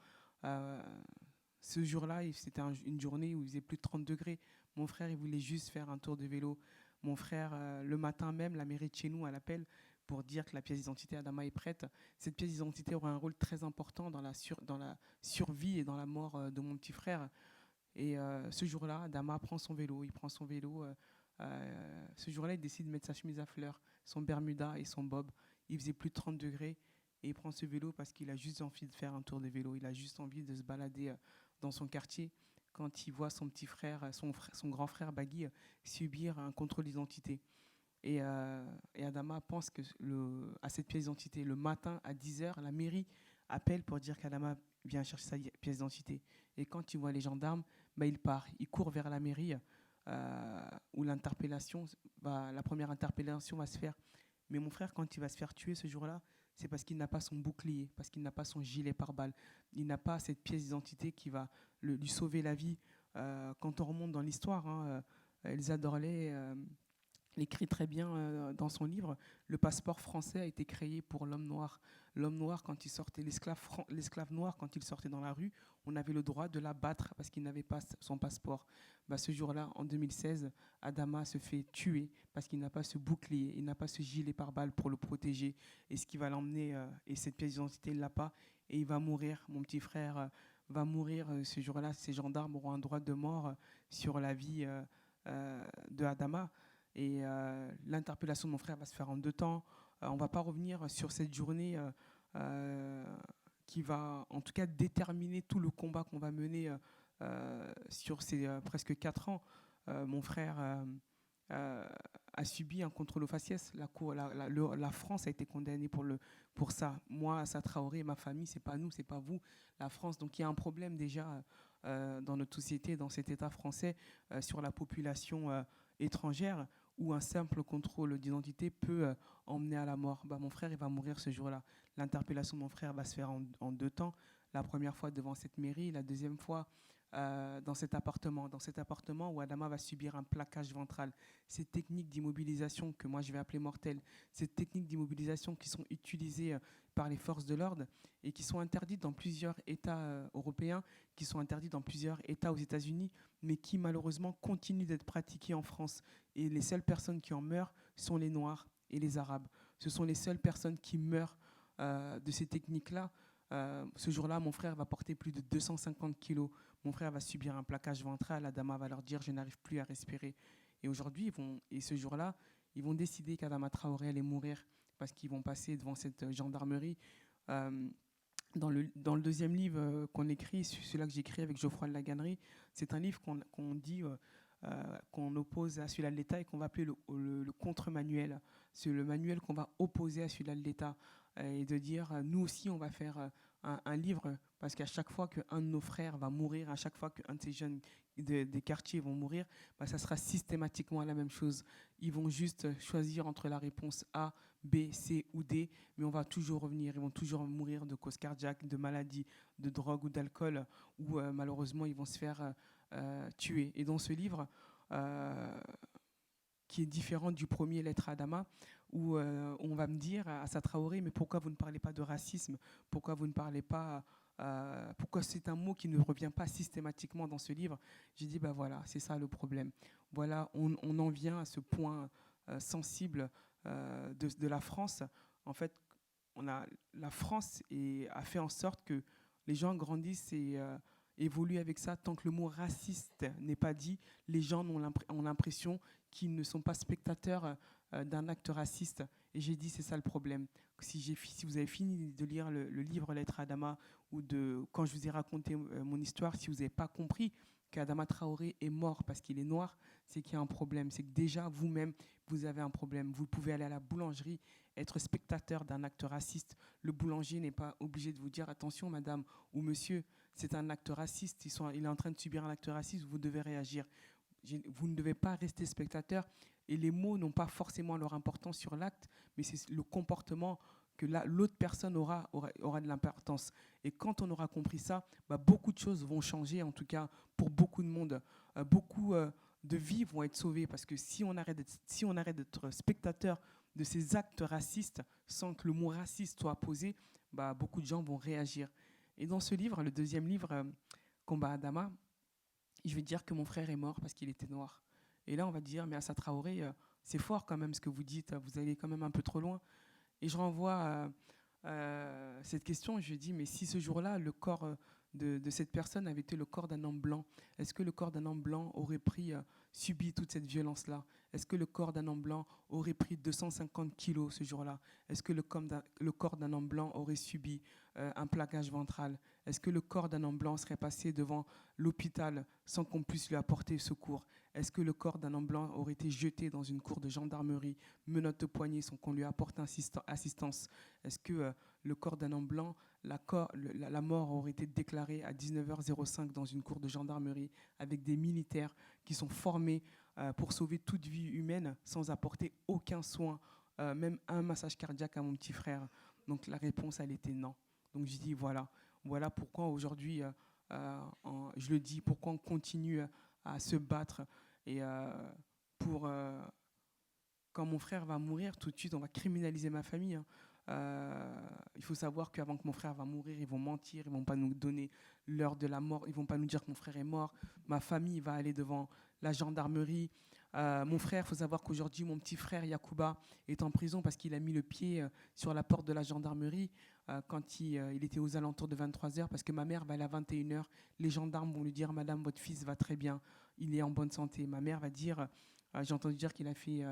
Ce jour-là, c'était une journée où il faisait plus de 30 degrés. Mon frère, il voulait juste faire un tour de vélo. Mon frère, le matin même, la mairie de chez nous, elle appelle pour dire que la pièce d'identité Adama est prête. Cette pièce d'identité aura un rôle très important dans la survie et dans la mort de mon petit frère. Et ce jour-là, Adama prend son vélo. Il prend son vélo. Ce jour-là, il décide de mettre sa chemise à fleurs, son bermuda et son bob. Il faisait plus de 30 degrés. Et il prend ce vélo parce qu'il a juste envie de faire un tour de vélo. Il a juste envie de se balader dans son quartier quand il voit son petit frère, son grand frère Bagui subir un contrôle d'identité. Et Adama pense à cette pièce d'identité. Le matin, à 10h, la mairie appelle pour dire qu'Adama vient chercher sa pièce d'identité. Et quand il voit les gendarmes, il part. Il court vers la mairie où la première interpellation va se faire. Mais mon frère, quand il va se faire tuer ce jour-là, c'est parce qu'il n'a pas son bouclier, parce qu'il n'a pas son gilet pare-balles. Il n'a pas cette pièce d'identité qui va lui sauver la vie. Quand on remonte dans l'histoire, Elsa Dorley écrit très bien dans son livre, le passeport français a été créé pour l'homme noir. L'homme noir, quand il sortait, l'esclave noir, quand il sortait dans la rue, on avait le droit de l'abattre parce qu'il n'avait pas son passeport. Ce jour-là, en 2016, Adama se fait tuer parce qu'il n'a pas ce bouclier, il n'a pas ce gilet pare-balles pour le protéger. Et ce qui va l'emmener, et cette pièce d'identité, il ne l'a pas, et il va mourir. Mon petit frère va mourir ce jour-là. Ces gendarmes auront un droit de mort sur la vie de Adama. Et l'interpellation de mon frère va se faire en 2 temps. On ne va pas revenir sur cette journée qui va en tout cas déterminer tout le combat qu'on va mener sur ces presque 4 ans. Mon frère a subi un contrôle aux faciès. La France a été condamnée pour ça. Moi, Assa Traoré et ma famille, ce n'est pas nous, ce n'est pas vous, la France. Donc il y a un problème déjà dans notre société, dans cet État français, sur la population étrangère, où un simple contrôle d'identité peut emmener à la mort. Mon frère, il va mourir ce jour-là. L'interpellation de mon frère va se faire en 2 temps. La première fois devant cette mairie, la deuxième fois dans cet appartement où Adama va subir un plaquage ventral. Ces techniques d'immobilisation que moi je vais appeler mortelles, ces techniques d'immobilisation qui sont utilisées par les forces de l'ordre et qui sont interdites dans plusieurs États européens, qui sont interdites dans plusieurs États aux États-Unis, mais qui malheureusement continuent d'être pratiquées en France. Et les seules personnes qui en meurent sont les Noirs et les Arabes. Ce sont les seules personnes qui meurent de ces techniques-là. Ce jour-là, mon frère va porter plus de 250 kilos. Mon frère va subir un plaquage ventral. Adama va leur dire « je n'arrive plus à respirer ». Et aujourd'hui, ce jour-là, ils vont décider qu'Adama Traoré allait mourir parce qu'ils vont passer devant cette gendarmerie. Dans le deuxième livre qu'on écrit, celui-là que j'écris avec Geoffroy de Laganerie, c'est un livre qu'on dit, qu'on oppose à celui-là de l'État et qu'on va appeler le contre-manuel. C'est le manuel qu'on va opposer à celui-là de l'État. Et de dire, nous aussi, on va faire un livre, parce qu'à chaque fois qu'un de nos frères va mourir, à chaque fois qu'un de ces jeunes des quartiers vont mourir, ça sera systématiquement la même chose. Ils vont juste choisir entre la réponse A, B, C ou D, mais on va toujours revenir. Ils vont toujours mourir de cause cardiaque, de maladie, de drogue ou d'alcool, ou malheureusement, ils vont se faire tuer. Et dans ce livre, qui est différent du premier Lettre à Adama, où on va me dire à Assa Traoré, mais pourquoi vous ne parlez pas de racisme? Pourquoi vous ne parlez pas... pourquoi c'est un mot qui ne revient pas systématiquement dans ce livre? J'ai dit, voilà, c'est ça le problème. Voilà, on en vient à ce point sensible de la France. En fait, la France a fait en sorte que les gens grandissent et évoluent avec ça. Tant que le mot raciste n'est pas dit, les gens ont l'impression qu'ils ne sont pas spectateurs d'un acte raciste. Et j'ai dit, c'est ça le problème. Si vous avez fini de lire le livre Lettre à Adama, ou quand je vous ai raconté mon histoire, si vous n'avez pas compris qu'Adama Traoré est mort parce qu'il est noir, c'est qu'il y a un problème. C'est que déjà, vous-même, vous avez un problème. Vous pouvez aller à la boulangerie, être spectateur d'un acte raciste. Le boulanger n'est pas obligé de vous dire, attention madame ou monsieur, c'est un acte raciste, il est en train de subir un acte raciste, vous devez réagir. Vous ne devez pas rester spectateur. Et les mots n'ont pas forcément leur importance sur l'acte, mais c'est le comportement que l'autre personne aura de l'importance. Et quand on aura compris ça, beaucoup de choses vont changer, en tout cas pour beaucoup de monde. Beaucoup de vies vont être sauvées, parce que si on arrête d'être spectateur de ces actes racistes, sans que le mot raciste soit posé, beaucoup de gens vont réagir. Et dans ce livre, le deuxième livre, Combat Adama, je vais dire que mon frère est mort parce qu'il était noir. Et là, on va dire, mais Assa Traoré, c'est fort quand même ce que vous dites, vous allez quand même un peu trop loin. Et je renvoie cette question, je dis, mais si ce jour-là, le corps de cette personne avait été le corps d'un homme blanc, est-ce que le corps d'un homme blanc aurait subi toute cette violence-là? Est-ce que le corps d'un homme blanc aurait pris 250 kilos ce jour-là? Est-ce que le corps d'un homme blanc aurait subi un plaquage ventral? Est-ce que le corps d'un homme blanc serait passé devant l'hôpital sans qu'on puisse lui apporter secours? Est-ce que le corps d'un homme blanc aurait été jeté dans une cour de gendarmerie, menottes de poignet sans qu'on lui apporte assistance? Est-ce que le corps d'un homme blanc, la mort aurait été déclarée à 19h05 dans une cour de gendarmerie avec des militaires qui sont formés pour sauver toute vie humaine sans apporter aucun soin, même un massage cardiaque à mon petit frère? Donc la réponse, elle était non. Donc je dis voilà pourquoi aujourd'hui, je le dis, pourquoi on continue à se battre. Et quand mon frère va mourir, tout de suite, on va criminaliser ma famille. Il faut savoir qu'avant que mon frère va mourir, ils vont mentir, ils ne vont pas nous donner l'heure de la mort, ils ne vont pas nous dire que mon frère est mort. Ma famille va aller devant la gendarmerie. Mon frère, il faut savoir qu'aujourd'hui, mon petit frère Yacouba est en prison parce qu'il a mis le pied sur la porte de la gendarmerie quand il était aux alentours de 23h, parce que ma mère va aller à 21h. Les gendarmes vont lui dire, madame, votre fils va très bien, il est en bonne santé. Ma mère va dire, j'ai entendu dire qu'il avait fait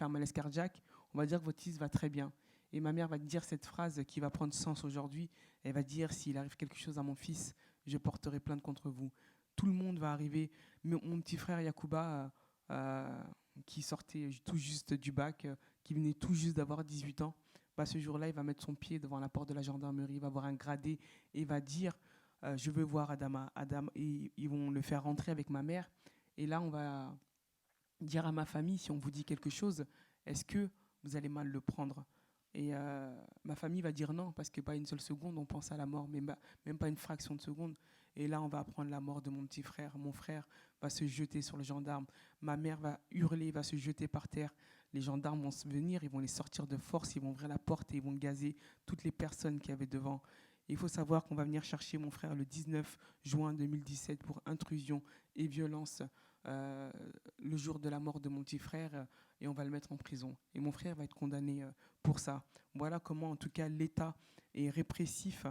un malaise cardiaque, on va dire que votre fils va très bien. Et ma mère va dire cette phrase qui va prendre sens aujourd'hui. Elle va dire, s'il arrive quelque chose à mon fils, je porterai plainte contre vous. Tout le monde va arriver. Mon petit frère Yacouba, qui sortait tout juste du bac, qui venait tout juste d'avoir 18 ans, ce jour-là, il va mettre son pied devant la porte de la gendarmerie, il va voir un gradé et il va dire, je veux voir Adama. Et ils vont le faire rentrer avec ma mère. Et là, on va dire à ma famille, si on vous dit quelque chose, est-ce que vous allez mal le prendre? Et ma famille va dire non, parce que pas une seule seconde, on pense à la mort, mais même pas une fraction de seconde. Et là, on va apprendre la mort de mon petit frère. Mon frère va se jeter sur le gendarme. Ma mère va hurler, va se jeter par terre. Les gendarmes vont venir, ils vont les sortir de force, ils vont ouvrir la porte et ils vont gazer toutes les personnes qu'il y avait devant. Il faut savoir qu'on va venir chercher mon frère le 19 juin 2017 pour intrusion et violence le jour de la mort de mon petit frère, et on va le mettre en prison. Et mon frère va être condamné pour ça. Voilà comment, en tout cas, l'État est répressif.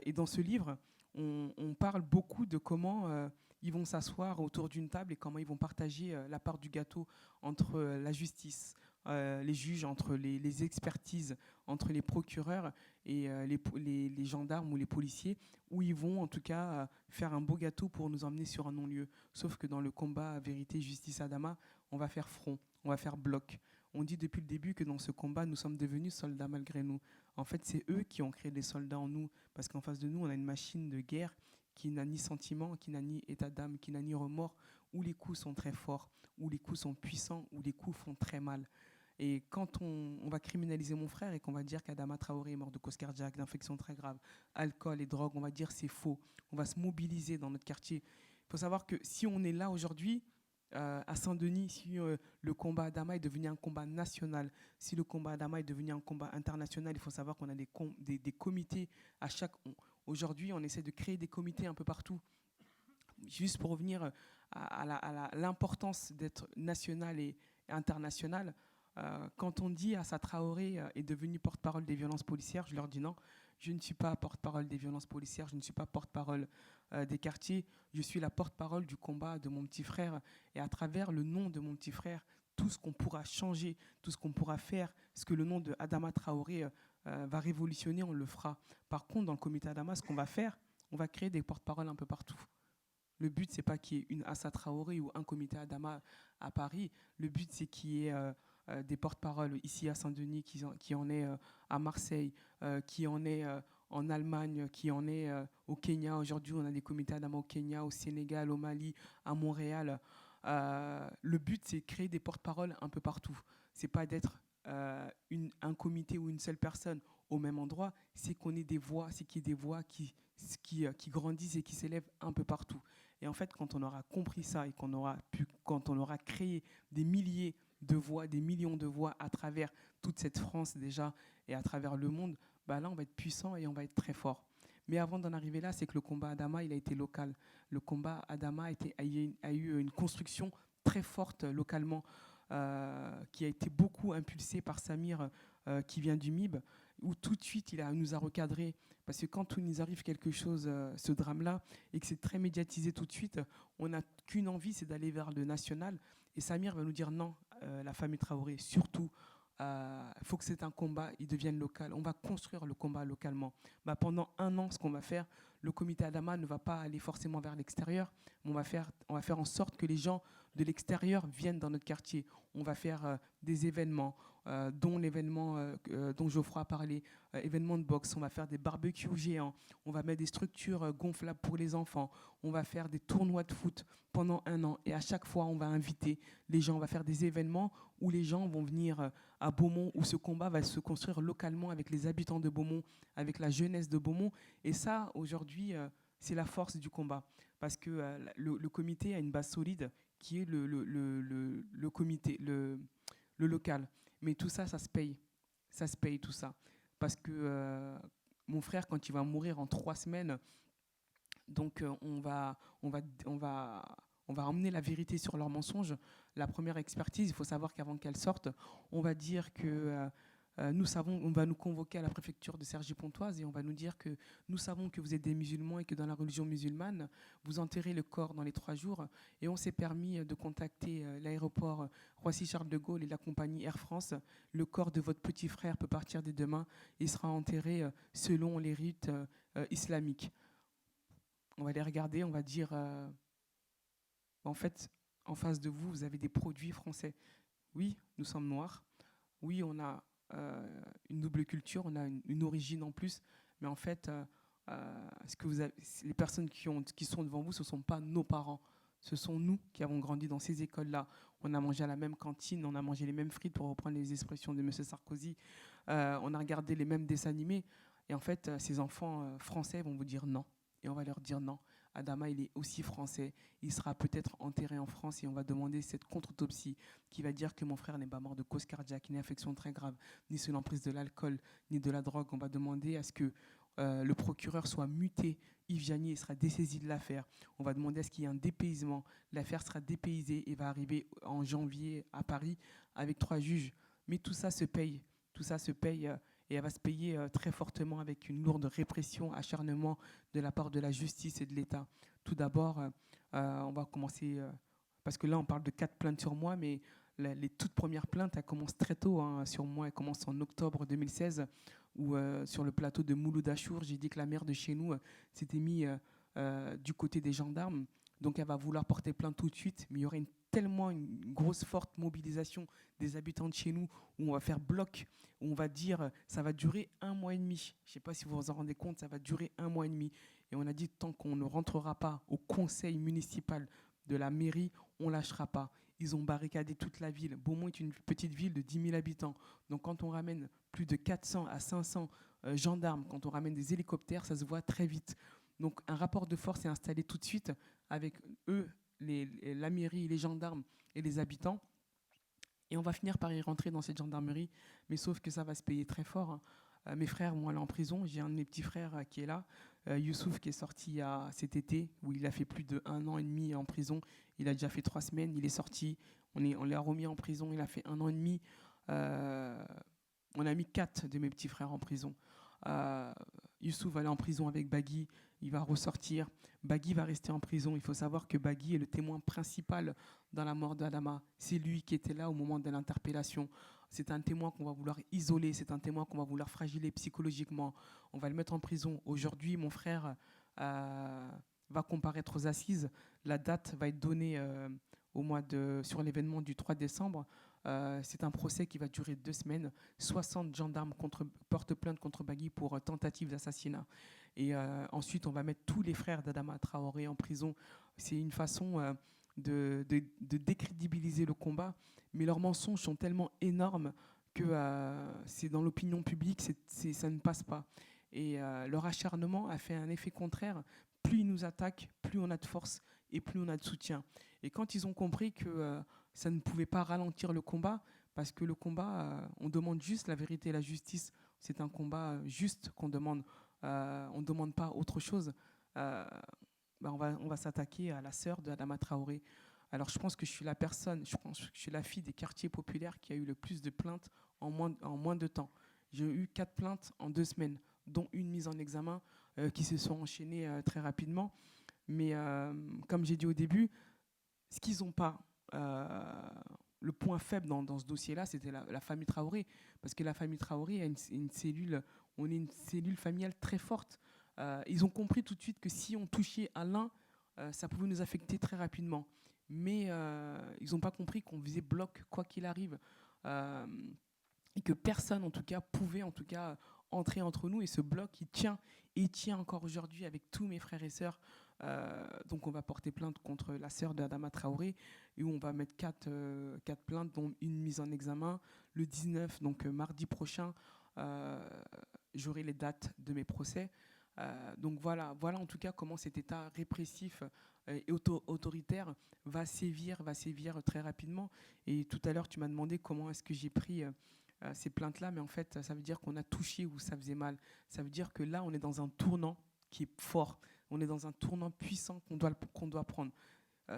Et dans ce livre, on parle beaucoup de comment ils vont s'asseoir autour d'une table et comment ils vont partager la part du gâteau entre la justice, les juges, entre les expertises, entre les procureurs et les gendarmes ou les policiers, où ils vont en tout cas faire un beau gâteau pour nous emmener sur un non-lieu. Sauf que dans le combat Vérité, Justice, Adama, on va faire front, on va faire bloc. On dit depuis le début que dans ce combat, nous sommes devenus soldats malgré nous. En fait, c'est eux qui ont créé des soldats en nous, parce qu'en face de nous, on a une machine de guerre qui n'a ni sentiment, qui n'a ni état d'âme, qui n'a ni remords, où les coups sont très forts, où les coups sont puissants, où les coups font très mal. Et quand on va criminaliser mon frère et qu'on va dire qu'Adama Traoré est mort de cause cardiaque, d'infection très grave, alcool et drogue, on va dire c'est faux. On va se mobiliser dans notre quartier. Il faut savoir que si on est là aujourd'hui, à Saint-Denis, si le combat Adama est devenu un combat national, si le combat Adama est devenu un combat international, il faut savoir qu'on a des comités à chaque... Aujourd'hui, on essaie de créer des comités un peu partout. Juste pour revenir à l'importance d'être national et international, quand on dit Assa Traoré est devenu porte-parole des violences policières, je leur dis non, je ne suis pas porte-parole des violences policières, je ne suis pas porte-parole des quartiers, je suis la porte-parole du combat de mon petit frère. Et à travers le nom de mon petit frère, tout ce qu'on pourra changer, tout ce qu'on pourra faire, ce que le nom de Adama Traoré va révolutionner, on le fera. Par contre, dans le comité Adama, ce qu'on va faire, on va créer des porte-paroles un peu partout. Le but, c'est pas qu'il y ait une Assa Traoré ou un comité Adama à Paris. Le but, c'est qu'il y ait des porte-paroles ici à Saint-Denis, qui en est à Marseille, qui en est en Allemagne, qui en est au Kenya. Aujourd'hui, on a des comités Adama au Kenya, au Sénégal, au Mali, à Montréal. Le but, c'est de créer des porte-paroles un peu partout. C'est pas d'être un comité ou une seule personne au même endroit, c'est qu'on ait des voix, c'est qu'il y ait des voix qui grandissent et qui s'élèvent un peu partout. Et en fait, quand on aura compris ça et quand on aura créé des milliers de voix, des millions de voix à travers toute cette France déjà et à travers le monde, bah là, on va être puissant et on va être très fort. Mais avant d'en arriver là, c'est que le combat Adama, il a été local. Le combat Adama a eu une construction très forte localement, qui a été beaucoup impulsée par Samir, qui vient du MIB, où tout de suite, nous a recadrés. Parce que quand il nous arrive quelque chose, ce drame-là, et que c'est très médiatisé tout de suite, on n'a qu'une envie, c'est d'aller vers le national. Et Samir va nous dire non, la famille Traoré, surtout, il faut que c'est un combat, il devienne local. On va construire le combat localement. Bah, pendant 1 an, ce qu'on va faire, le comité Adama ne va pas aller forcément vers l'extérieur, mais on va faire en sorte que les gens de l'extérieur viennent dans notre quartier. On va faire des événements, dont l'événement dont Geoffroy a parlé, événements de boxe. On va faire des barbecues géants. On va mettre des structures gonflables pour les enfants. On va faire des tournois de foot pendant 1 an. Et à chaque fois, on va inviter les gens. On va faire des événements où les gens vont venir à Beaumont, où ce combat va se construire localement avec les habitants de Beaumont, avec la jeunesse de Beaumont. Et ça, aujourd'hui, c'est la force du combat. Parce que le comité a une base solide qui est le comité, le local. Mais tout ça, ça se paye. Ça se paye, tout ça. Parce que mon frère, quand il va mourir en 3 semaines, donc on va emmener la vérité sur leurs mensonges. La première expertise, il faut savoir qu'avant qu'elle sorte, on va dire que on va nous convoquer à la préfecture de Cergy-Pontoise et on va nous dire que nous savons que vous êtes des musulmans et que dans la religion musulmane, vous enterrez le corps dans les 3 jours. Et on s'est permis de contacter l'aéroport Roissy-Charles de Gaulle et la compagnie Air France. Le corps de votre petit frère peut partir dès demain et sera enterré selon les rites islamiques. On va les regarder, on va dire, en fait, en face de vous, vous avez des produits français. Oui, nous sommes noirs. Oui, on a une double culture, on a une origine en plus. Mais en fait, les personnes qui sont devant vous, ce ne sont pas nos parents. Ce sont nous qui avons grandi dans ces écoles-là. On a mangé à la même cantine, on a mangé les mêmes frites, pour reprendre les expressions de M. Sarkozy. On a regardé les mêmes dessins animés. Et en fait, ces enfants français vont vous dire non. Et on va leur dire non. Adama, il est aussi français. Il sera peut-être enterré en France et on va demander cette contre-autopsie qui va dire que mon frère n'est pas mort de cause cardiaque, ni infection très grave, ni sous l'emprise de l'alcool, ni de la drogue. On va demander à ce que le procureur soit muté. Yves Janier sera dessaisi de l'affaire. On va demander à ce qu'il y ait un dépaysement. L'affaire sera dépaysée et va arriver en janvier à Paris avec 3 juges. Mais tout ça se paye. Tout ça se paye. Et elle va se payer très fortement avec une lourde répression, acharnement de la part de la justice et de l'État. Tout d'abord, on va commencer, parce que là on parle de 4 plaintes sur moi, mais les toutes premières plaintes, elles commencent très tôt sur moi. Elles commencent en octobre 2016, où sur le plateau de Mouloud Achour, j'ai dit que la mère de chez nous s'était mise du côté des gendarmes. Donc elle va vouloir porter plainte tout de suite, mais il y aurait tellement une grosse, forte mobilisation des habitants de chez nous, où on va faire bloc, où on va dire ça va durer 1 mois et demi. Je ne sais pas si vous vous en rendez compte, ça va durer 1 mois et demi. Et on a dit tant qu'on ne rentrera pas au conseil municipal de la mairie, on ne lâchera pas. Ils ont barricadé toute la ville. Beaumont est une petite ville de 10 000 habitants. Donc quand on ramène plus de 400 à 500 gendarmes, quand on ramène des hélicoptères, ça se voit très vite. Donc un rapport de force est installé tout de suite avec eux, la mairie, les gendarmes et les habitants. Et on va finir par y rentrer dans cette gendarmerie, mais sauf que ça va se payer très fort. Mes frères vont aller en prison. J'ai un de mes petits frères qui est là, Youssouf, qui est sorti cet été, où il a fait plus de 1 an et demi en prison. Il a déjà fait 3 semaines, il est sorti. On l'a remis en prison, il a fait 1 an et demi. On a mis 4 de mes petits frères en prison. Youssouf va aller en prison avec Bagui il va ressortir. Bagui va rester en prison. Il faut savoir que Bagui est le témoin principal dans la mort d'Adama. C'est lui qui était là au moment de l'interpellation. C'est un témoin qu'on va vouloir isoler, c'est un témoin qu'on va vouloir fragiler psychologiquement. On va le mettre en prison. Aujourd'hui, mon frère va comparaître aux assises. La date va être donnée sur l'événement du 3 décembre. C'est un procès qui va durer 2 semaines. 60 gendarmes portent plainte contre Bagui pour tentative d'assassinat. Et ensuite, on va mettre tous les frères d'Adama Traoré en prison. C'est une façon de décrédibiliser le combat. Mais leurs mensonges sont tellement énormes que c'est dans l'opinion publique, ça ne passe pas. Et leur acharnement a fait un effet contraire. Plus ils nous attaquent, plus on a de force et plus on a de soutien. Et quand ils ont compris que ça ne pouvait pas ralentir le combat, parce que le combat, on demande juste la vérité et la justice. C'est un combat juste qu'on demande. On ne demande pas autre chose. On va s'attaquer à la sœur d'Adama Traoré. Alors je pense que je suis la fille des quartiers populaires qui a eu le plus de plaintes en moins de temps. J'ai eu 4 plaintes en 2 semaines, dont une mise en examen qui se sont enchaînées très rapidement. Mais comme j'ai dit au début, ce qu'ils n'ont pas, le point faible dans ce dossier-là, c'était la famille Traoré. Parce que la famille Traoré a une cellule familiale très forte. Ils ont compris tout de suite que si on touchait à l'un, ça pouvait nous affecter très rapidement. Mais ils n'ont pas compris qu'on faisait bloc quoi qu'il arrive. Et que personne, en tout cas, pouvait entrer entre nous. Et ce bloc, il tient encore aujourd'hui avec tous mes frères et sœurs. Donc on va porter plainte contre la sœur d'Adama Traoré et où on va mettre 4 plaintes, dont une mise en examen. Le 19, donc mardi prochain, j'aurai les dates de mes procès. Donc voilà en tout cas comment cet État répressif et autoritaire va sévir très rapidement. Et tout à l'heure, tu m'as demandé comment est-ce que j'ai pris ces plaintes-là, mais en fait, ça veut dire qu'on a touché où ça faisait mal. Ça veut dire que là, on est dans un tournant qui est fort. On est dans un tournant puissant qu'on doit prendre.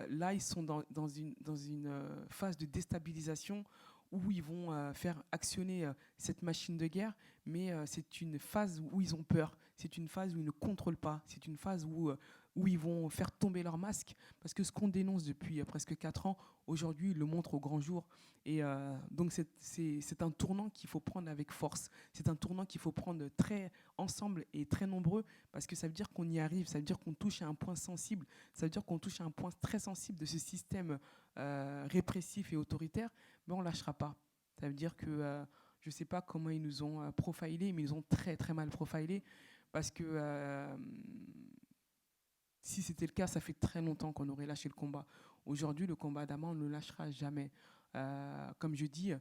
Là, ils sont dans une phase de déstabilisation où ils vont faire actionner cette machine de guerre, mais c'est une phase où ils ont peur, c'est une phase où ils ne contrôlent pas, c'est une phase où ils vont faire tomber leur masque, parce que ce qu'on dénonce depuis presque 4 ans, aujourd'hui, ils le montrent au grand jour. Et donc c'est un tournant qu'il faut prendre avec force, c'est un tournant qu'il faut prendre très ensemble et très nombreux, parce que ça veut dire qu'on y arrive, ça veut dire qu'on touche à un point sensible, ça veut dire qu'on touche à un point très sensible de ce système répressif et autoritaire, mais on ne lâchera pas. Ça veut dire que je ne sais pas comment ils nous ont profilés, mais ils ont très très mal profilé, parce que si c'était le cas, ça fait très longtemps qu'on aurait lâché le combat. Aujourd'hui, le combat Adama, on ne le lâchera jamais. Comme je dis,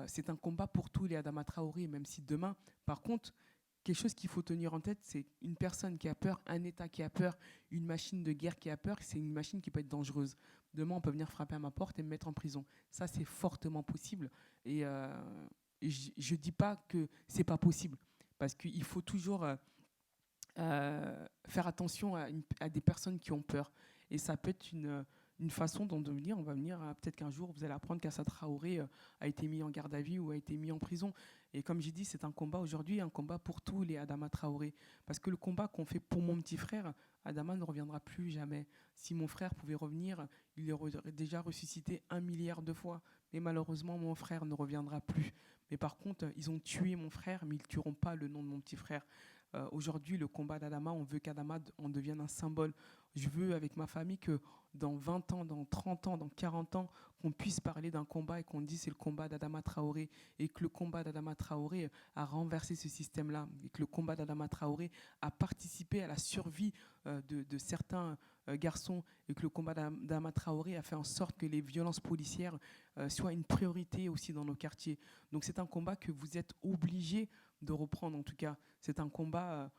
c'est un combat pour tous les Adama Traoré, même si demain, par contre, quelque chose qu'il faut tenir en tête, c'est une personne qui a peur, un État qui a peur, une machine de guerre qui a peur, c'est une machine qui peut être dangereuse. Demain, on peut venir frapper à ma porte et me mettre en prison. Ça, c'est fortement possible. Et je ne dis pas que ce n'est pas possible, parce qu'il faut toujours faire attention à des personnes qui ont peur. Et ça peut être une façon on va venir, peut-être qu'un jour, vous allez apprendre qu'Assa Traoré a été mis en garde à vue ou a été mis en prison. Et comme j'ai dit, c'est un combat aujourd'hui, un combat pour tous les Adama Traoré. Parce que le combat qu'on fait pour mon petit frère, Adama ne reviendra plus jamais. Si mon frère pouvait revenir, il aurait déjà ressuscité 1 milliard de fois. Mais malheureusement, mon frère ne reviendra plus. Mais par contre, ils ont tué mon frère, mais ils ne tueront pas le nom de mon petit frère. Aujourd'hui, le combat d'Adama, on veut qu'Adama en devienne un symbole. Je veux, avec ma famille, que dans 20 ans, dans 30 ans, dans 40 ans, qu'on puisse parler d'un combat et qu'on dise c'est le combat d'Adama Traoré, et que le combat d'Adama Traoré a renversé ce système-là, et que le combat d'Adama Traoré a participé à la survie de certains garçons, et que le combat d'Adama Traoré a fait en sorte que les violences policières soient une priorité aussi dans nos quartiers. Donc c'est un combat que vous êtes obligés de reprendre, en tout cas. C'est un combat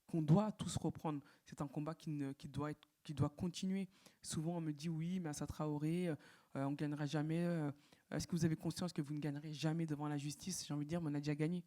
qu'on doit tous reprendre. C'est un combat qui doit continuer. Souvent, on me dit oui, mais Assa Traoré, on ne gagnera jamais. Est-ce que vous avez conscience que vous ne gagnerez jamais devant la justice? J'ai envie de dire, mais on a déjà gagné.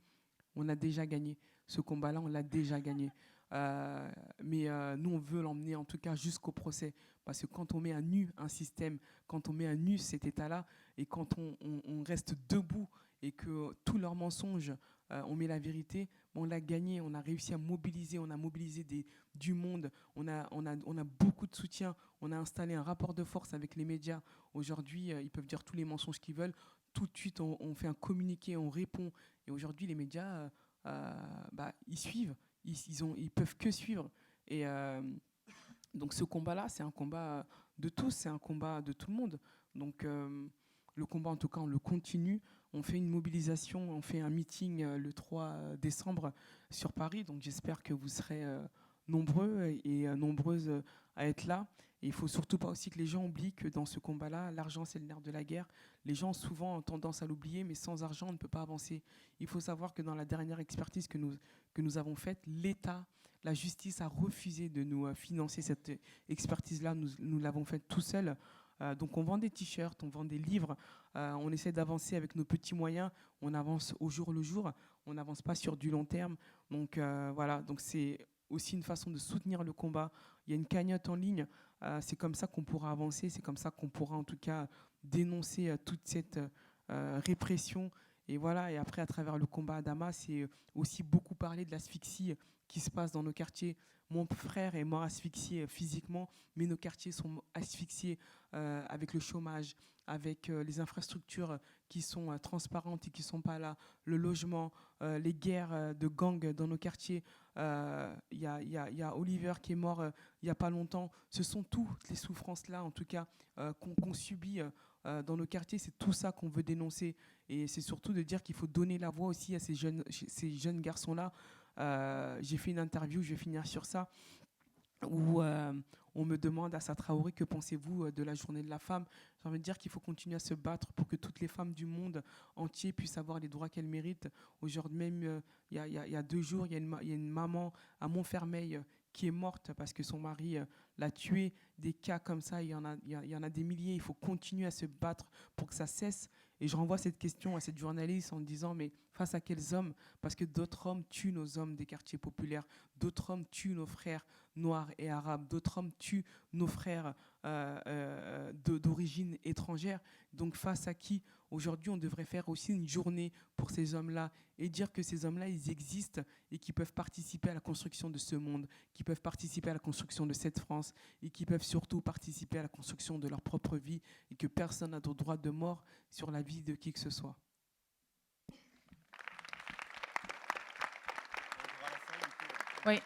On a déjà gagné. Ce combat-là, on l'a déjà gagné. Mais nous, on veut l'emmener en tout cas jusqu'au procès. Parce que quand on met à nu un système, quand on met à nu cet État-là, et quand on reste debout et que tous leurs mensonges, on met la vérité, on l'a gagné, on a réussi à mobiliser, on a mobilisé du monde, on a beaucoup de soutien, on a installé un rapport de force avec les médias. Aujourd'hui, ils peuvent dire tous les mensonges qu'ils veulent. Tout de suite, on fait un communiqué, on répond. Et aujourd'hui, les médias, ils suivent. Ils peuvent que suivre. Et donc ce combat-là, c'est un combat de tous, c'est un combat de tout le monde. Donc le combat, en tout cas, on le continue. On fait une mobilisation, on fait un meeting le 3 décembre sur Paris. Donc j'espère que vous serez nombreux et nombreuses à être là. Et il ne faut surtout pas aussi que les gens oublient que dans ce combat-là, l'argent, c'est le nerf de la guerre. Les gens souvent ont tendance à l'oublier, mais sans argent, on ne peut pas avancer. Il faut savoir que dans la dernière expertise que nous avons faite, l'État, la justice a refusé de nous financer cette expertise-là. Nous l'avons faite tout seul. Donc on vend des t-shirts, on vend des livres, on essaie d'avancer avec nos petits moyens, on avance au jour le jour, on n'avance pas sur du long terme. Donc voilà, donc c'est aussi une façon de soutenir le combat. Il y a une cagnotte en ligne, c'est comme ça qu'on pourra avancer, c'est comme ça qu'on pourra en tout cas dénoncer toute cette répression. Et voilà, et après à travers le combat Adama, c'est aussi beaucoup parler de l'asphyxie qui se passe dans nos quartiers. Mon frère est mort asphyxié physiquement, mais nos quartiers sont asphyxiés avec le chômage, avec les infrastructures qui sont transparentes et qui ne sont pas là, le logement, les guerres de gangs dans nos quartiers. Il y a Oliver qui est mort il n'y a pas longtemps. Ce sont toutes les souffrances-là, en tout cas, qu'on subit dans nos quartiers. C'est tout ça qu'on veut dénoncer. Et c'est surtout de dire qu'il faut donner la voix aussi à ces jeunes garçons-là. J'ai fait une interview, je vais finir sur ça, où on me demande, Assa Traoré, que pensez-vous de la journée de la femme? J'ai envie de dire qu'il faut continuer à se battre pour que toutes les femmes du monde entier puissent avoir les droits qu'elles méritent. Aujourd'hui même, il y a 2 jours, il y a une maman à Montfermeil qui est morte parce que son mari l'a tuée. Des cas comme ça, il y en a des milliers. Il faut continuer à se battre pour que ça cesse. Et je renvoie cette question à cette journaliste en disant, mais face à quels hommes? Parce que d'autres hommes tuent nos hommes des quartiers populaires, d'autres hommes tuent nos frères noirs et arabes, d'autres hommes tuent nos frères d'origine étrangère. Donc face à qui, aujourd'hui, on devrait faire aussi une journée pour ces hommes-là et dire que ces hommes-là, ils existent et qu'ils peuvent participer à la construction de ce monde, qui peuvent participer à la construction de cette France et qui peuvent surtout participer à la construction de leur propre vie et que personne n'a de droit de mort sur la vie de qui que ce soit. Oui.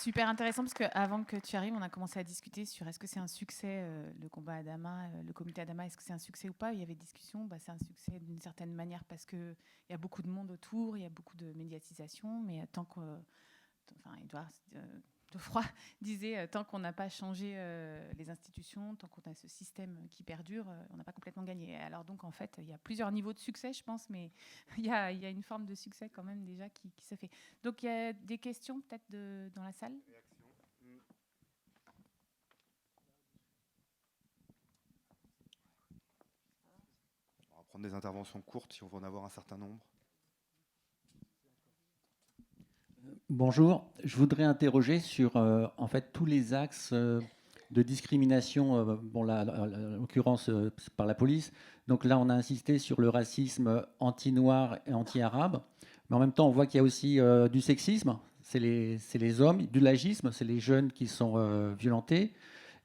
Super intéressant parce qu'avant que tu arrives, on a commencé à discuter sur est-ce que c'est un succès, le combat Adama, le comité Adama, est-ce que c'est un succès ou pas? Il y avait discussion, c'est un succès d'une certaine manière parce qu'il y a beaucoup de monde autour, il y a beaucoup de médiatisation, mais tant que... Edouard Geoffroy disait, tant qu'on n'a pas changé les institutions, tant qu'on a ce système qui perdure, on n'a pas complètement gagné. Alors donc, en fait, il y a plusieurs niveaux de succès, je pense, mais il y a une forme de succès quand même déjà qui se fait. Donc, il y a des questions peut-être dans la salle? On va prendre des interventions courtes si on veut en avoir un certain nombre. Bonjour, je voudrais interroger sur en fait tous les axes de discrimination, en l'occurrence par la police. Donc là, on a insisté sur le racisme anti-noir et anti-arabe, mais en même temps, on voit qu'il y a aussi du sexisme, c'est les hommes, du lagisme, c'est les jeunes qui sont violentés.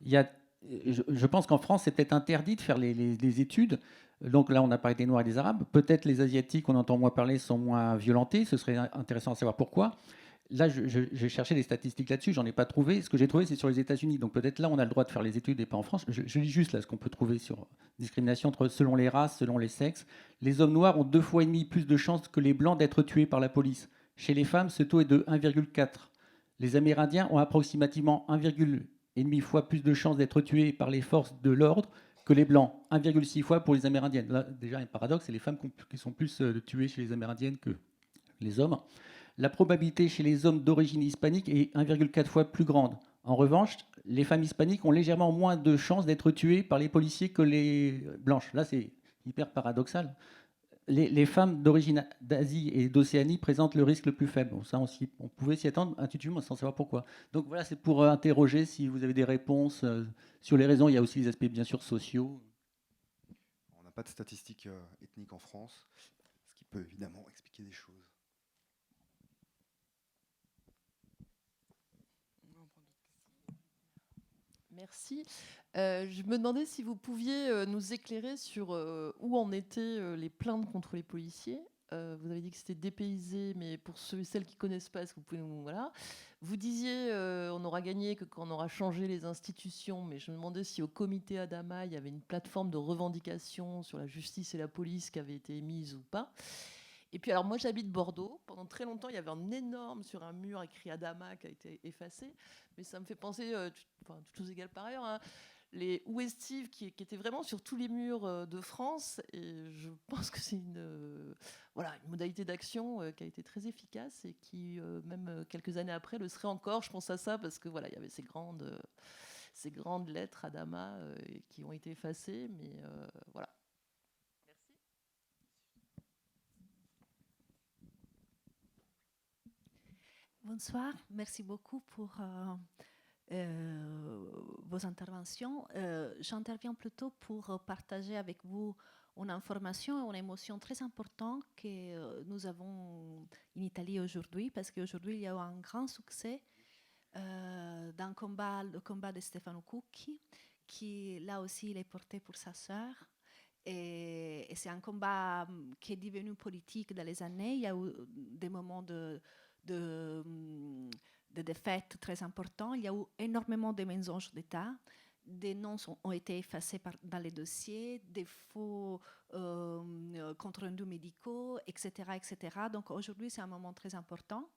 Je pense qu'en France, c'est peut-être interdit de faire les études. Donc là, on a parlé des Noirs et des Arabes. Peut-être les Asiatiques, on entend moins parler, sont moins violentés. Ce serait intéressant de savoir pourquoi. Là, j'ai cherché des statistiques là-dessus, j'en ai pas trouvé. Ce que j'ai trouvé, c'est sur les États-Unis. Donc peut-être là, on a le droit de faire les études et pas en France. Je lis juste là ce qu'on peut trouver sur discrimination selon les races, selon les sexes. Les hommes noirs ont 2,5 fois plus de chances que les blancs d'être tués par la police. Chez les femmes, ce taux est de 1,4. Les Amérindiens ont approximativement 1,5 fois plus de chances d'être tués par les forces de l'ordre que les blancs. 1,6 fois pour les Amérindiennes. Là, déjà, un paradoxe, c'est les femmes qui sont plus tuées chez les Amérindiennes que les hommes. La probabilité chez les hommes d'origine hispanique est 1,4 fois plus grande. En revanche, les femmes hispaniques ont légèrement moins de chances d'être tuées par les policiers que les blanches. Là, c'est hyper paradoxal. Les femmes d'origine d'Asie et d'Océanie présentent le risque le plus faible. Bon, ça, on pouvait s'y attendre intuitivement sans savoir pourquoi. Donc voilà, c'est pour interroger si vous avez des réponses sur les raisons. Il y a aussi les aspects, bien sûr, sociaux. On n'a pas pas de statistiques ethniques en France, ce qui peut évidemment expliquer des choses. Merci. Je me demandais si vous pouviez nous éclairer sur où en étaient les plaintes contre les policiers. Vous avez dit que c'était dépaysé, mais pour ceux et celles qui ne connaissent pas, est-ce que vous pouvez nous... Voilà. Vous disiez on aura gagné que quand on aura changé les institutions, mais je me demandais si au comité Adama, il y avait une plateforme de revendication sur la justice et la police qui avait été émise ou pas. Et puis alors moi j'habite Bordeaux. Pendant très longtemps il y avait un énorme sur un mur écrit Adama qui a été effacé. Mais ça me fait penser, toutes choses égales par ailleurs, hein, les Où est Steve qui étaient vraiment sur tous les murs de France. Et je pense que c'est une modalité d'action qui a été très efficace et qui, même quelques années après, le serait encore. Je pense à ça parce que voilà, il y avait ces grandes lettres Adama qui ont été effacées. Mais voilà. Bonsoir, merci beaucoup pour vos interventions. J'interviens plutôt pour partager avec vous une information et une émotion très importante que nous avons en Italie aujourd'hui, parce qu'aujourd'hui il y a eu un grand succès d'un combat, le combat de Stefano Cucchi, qui là aussi il est porté pour sa sœur. Et c'est un combat qui est devenu politique dans les années. Il y a eu des moments de défaites très importants. Il y a eu énormément de mensonges d'État. Des noms ont été effacés dans les dossiers, des faux comptes rendus médicaux, etc., etc. Donc aujourd'hui, c'est un moment très important.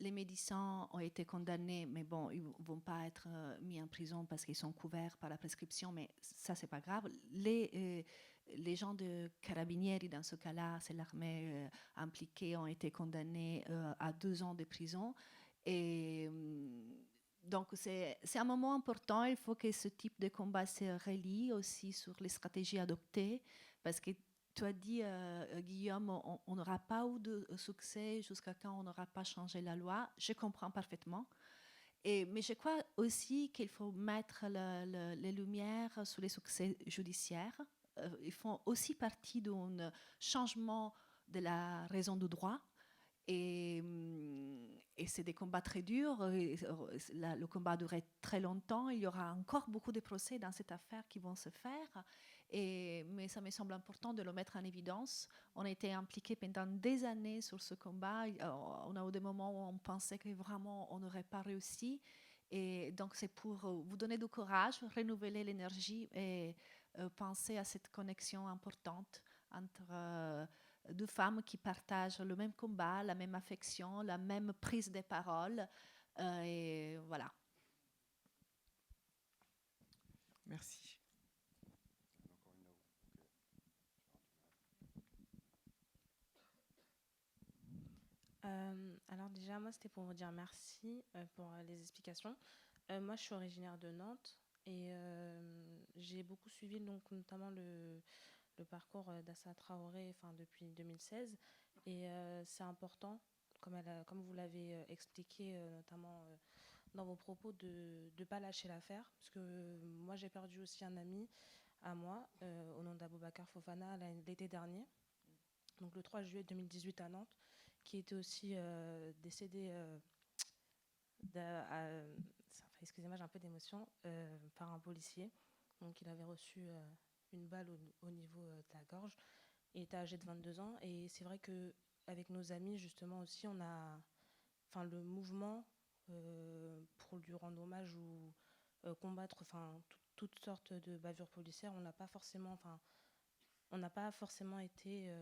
Les médecins ont été condamnés, mais bon, ils ne vont pas être mis en prison parce qu'ils sont couverts par la prescription, mais ça, c'est pas grave. Les gens de Carabinieri, dans ce cas-là, c'est l'armée impliquée, ont été condamnés à 2 ans de prison. Et donc, c'est un moment important. Il faut que ce type de combat se relie aussi sur les stratégies adoptées, parce que tu as dit, Guillaume, on n'aura pas eu de succès jusqu'à quand on n'aura pas changé la loi. Je comprends parfaitement. Mais je crois aussi qu'il faut mettre les lumières sur les succès judiciaires. Ils font aussi partie d'un changement de la raison du droit. Et c'est des combats très durs. Le combat a duré très longtemps. Il y aura encore beaucoup de procès dans cette affaire qui vont se faire. Mais ça me semble important de le mettre en évidence. On a été impliqués pendant des années sur ce combat. On a eu des moments où on pensait que vraiment on n'aurait pas réussi. Et donc c'est pour vous donner du courage, renouveler l'énergie et penser à cette connexion importante entre deux femmes qui partagent le même combat, la même affection, la même prise de parole. Et voilà. Merci. Alors déjà, moi, c'était pour vous dire merci pour les explications. Moi, je suis originaire de Nantes et j'ai beaucoup suivi donc, notamment le parcours d'Assa Traoré depuis 2016. Et c'est important, comme vous l'avez expliqué, notamment dans vos propos, de ne pas lâcher l'affaire. Parce que moi, j'ai perdu aussi un ami à moi, au nom d'Aboubacar Fofana, l'été dernier, donc le 3 juillet 2018 à Nantes, qui était aussi décédé, excusez-moi, j'ai un peu d'émotion, par un policier. Donc il avait reçu une balle au niveau de la gorge. Il était âgé de 22 ans. Et c'est vrai qu'avec nos amis, justement, aussi, on a le mouvement pour lui rendre hommage ou combattre toutes sortes de bavures policières. On n'a pas forcément été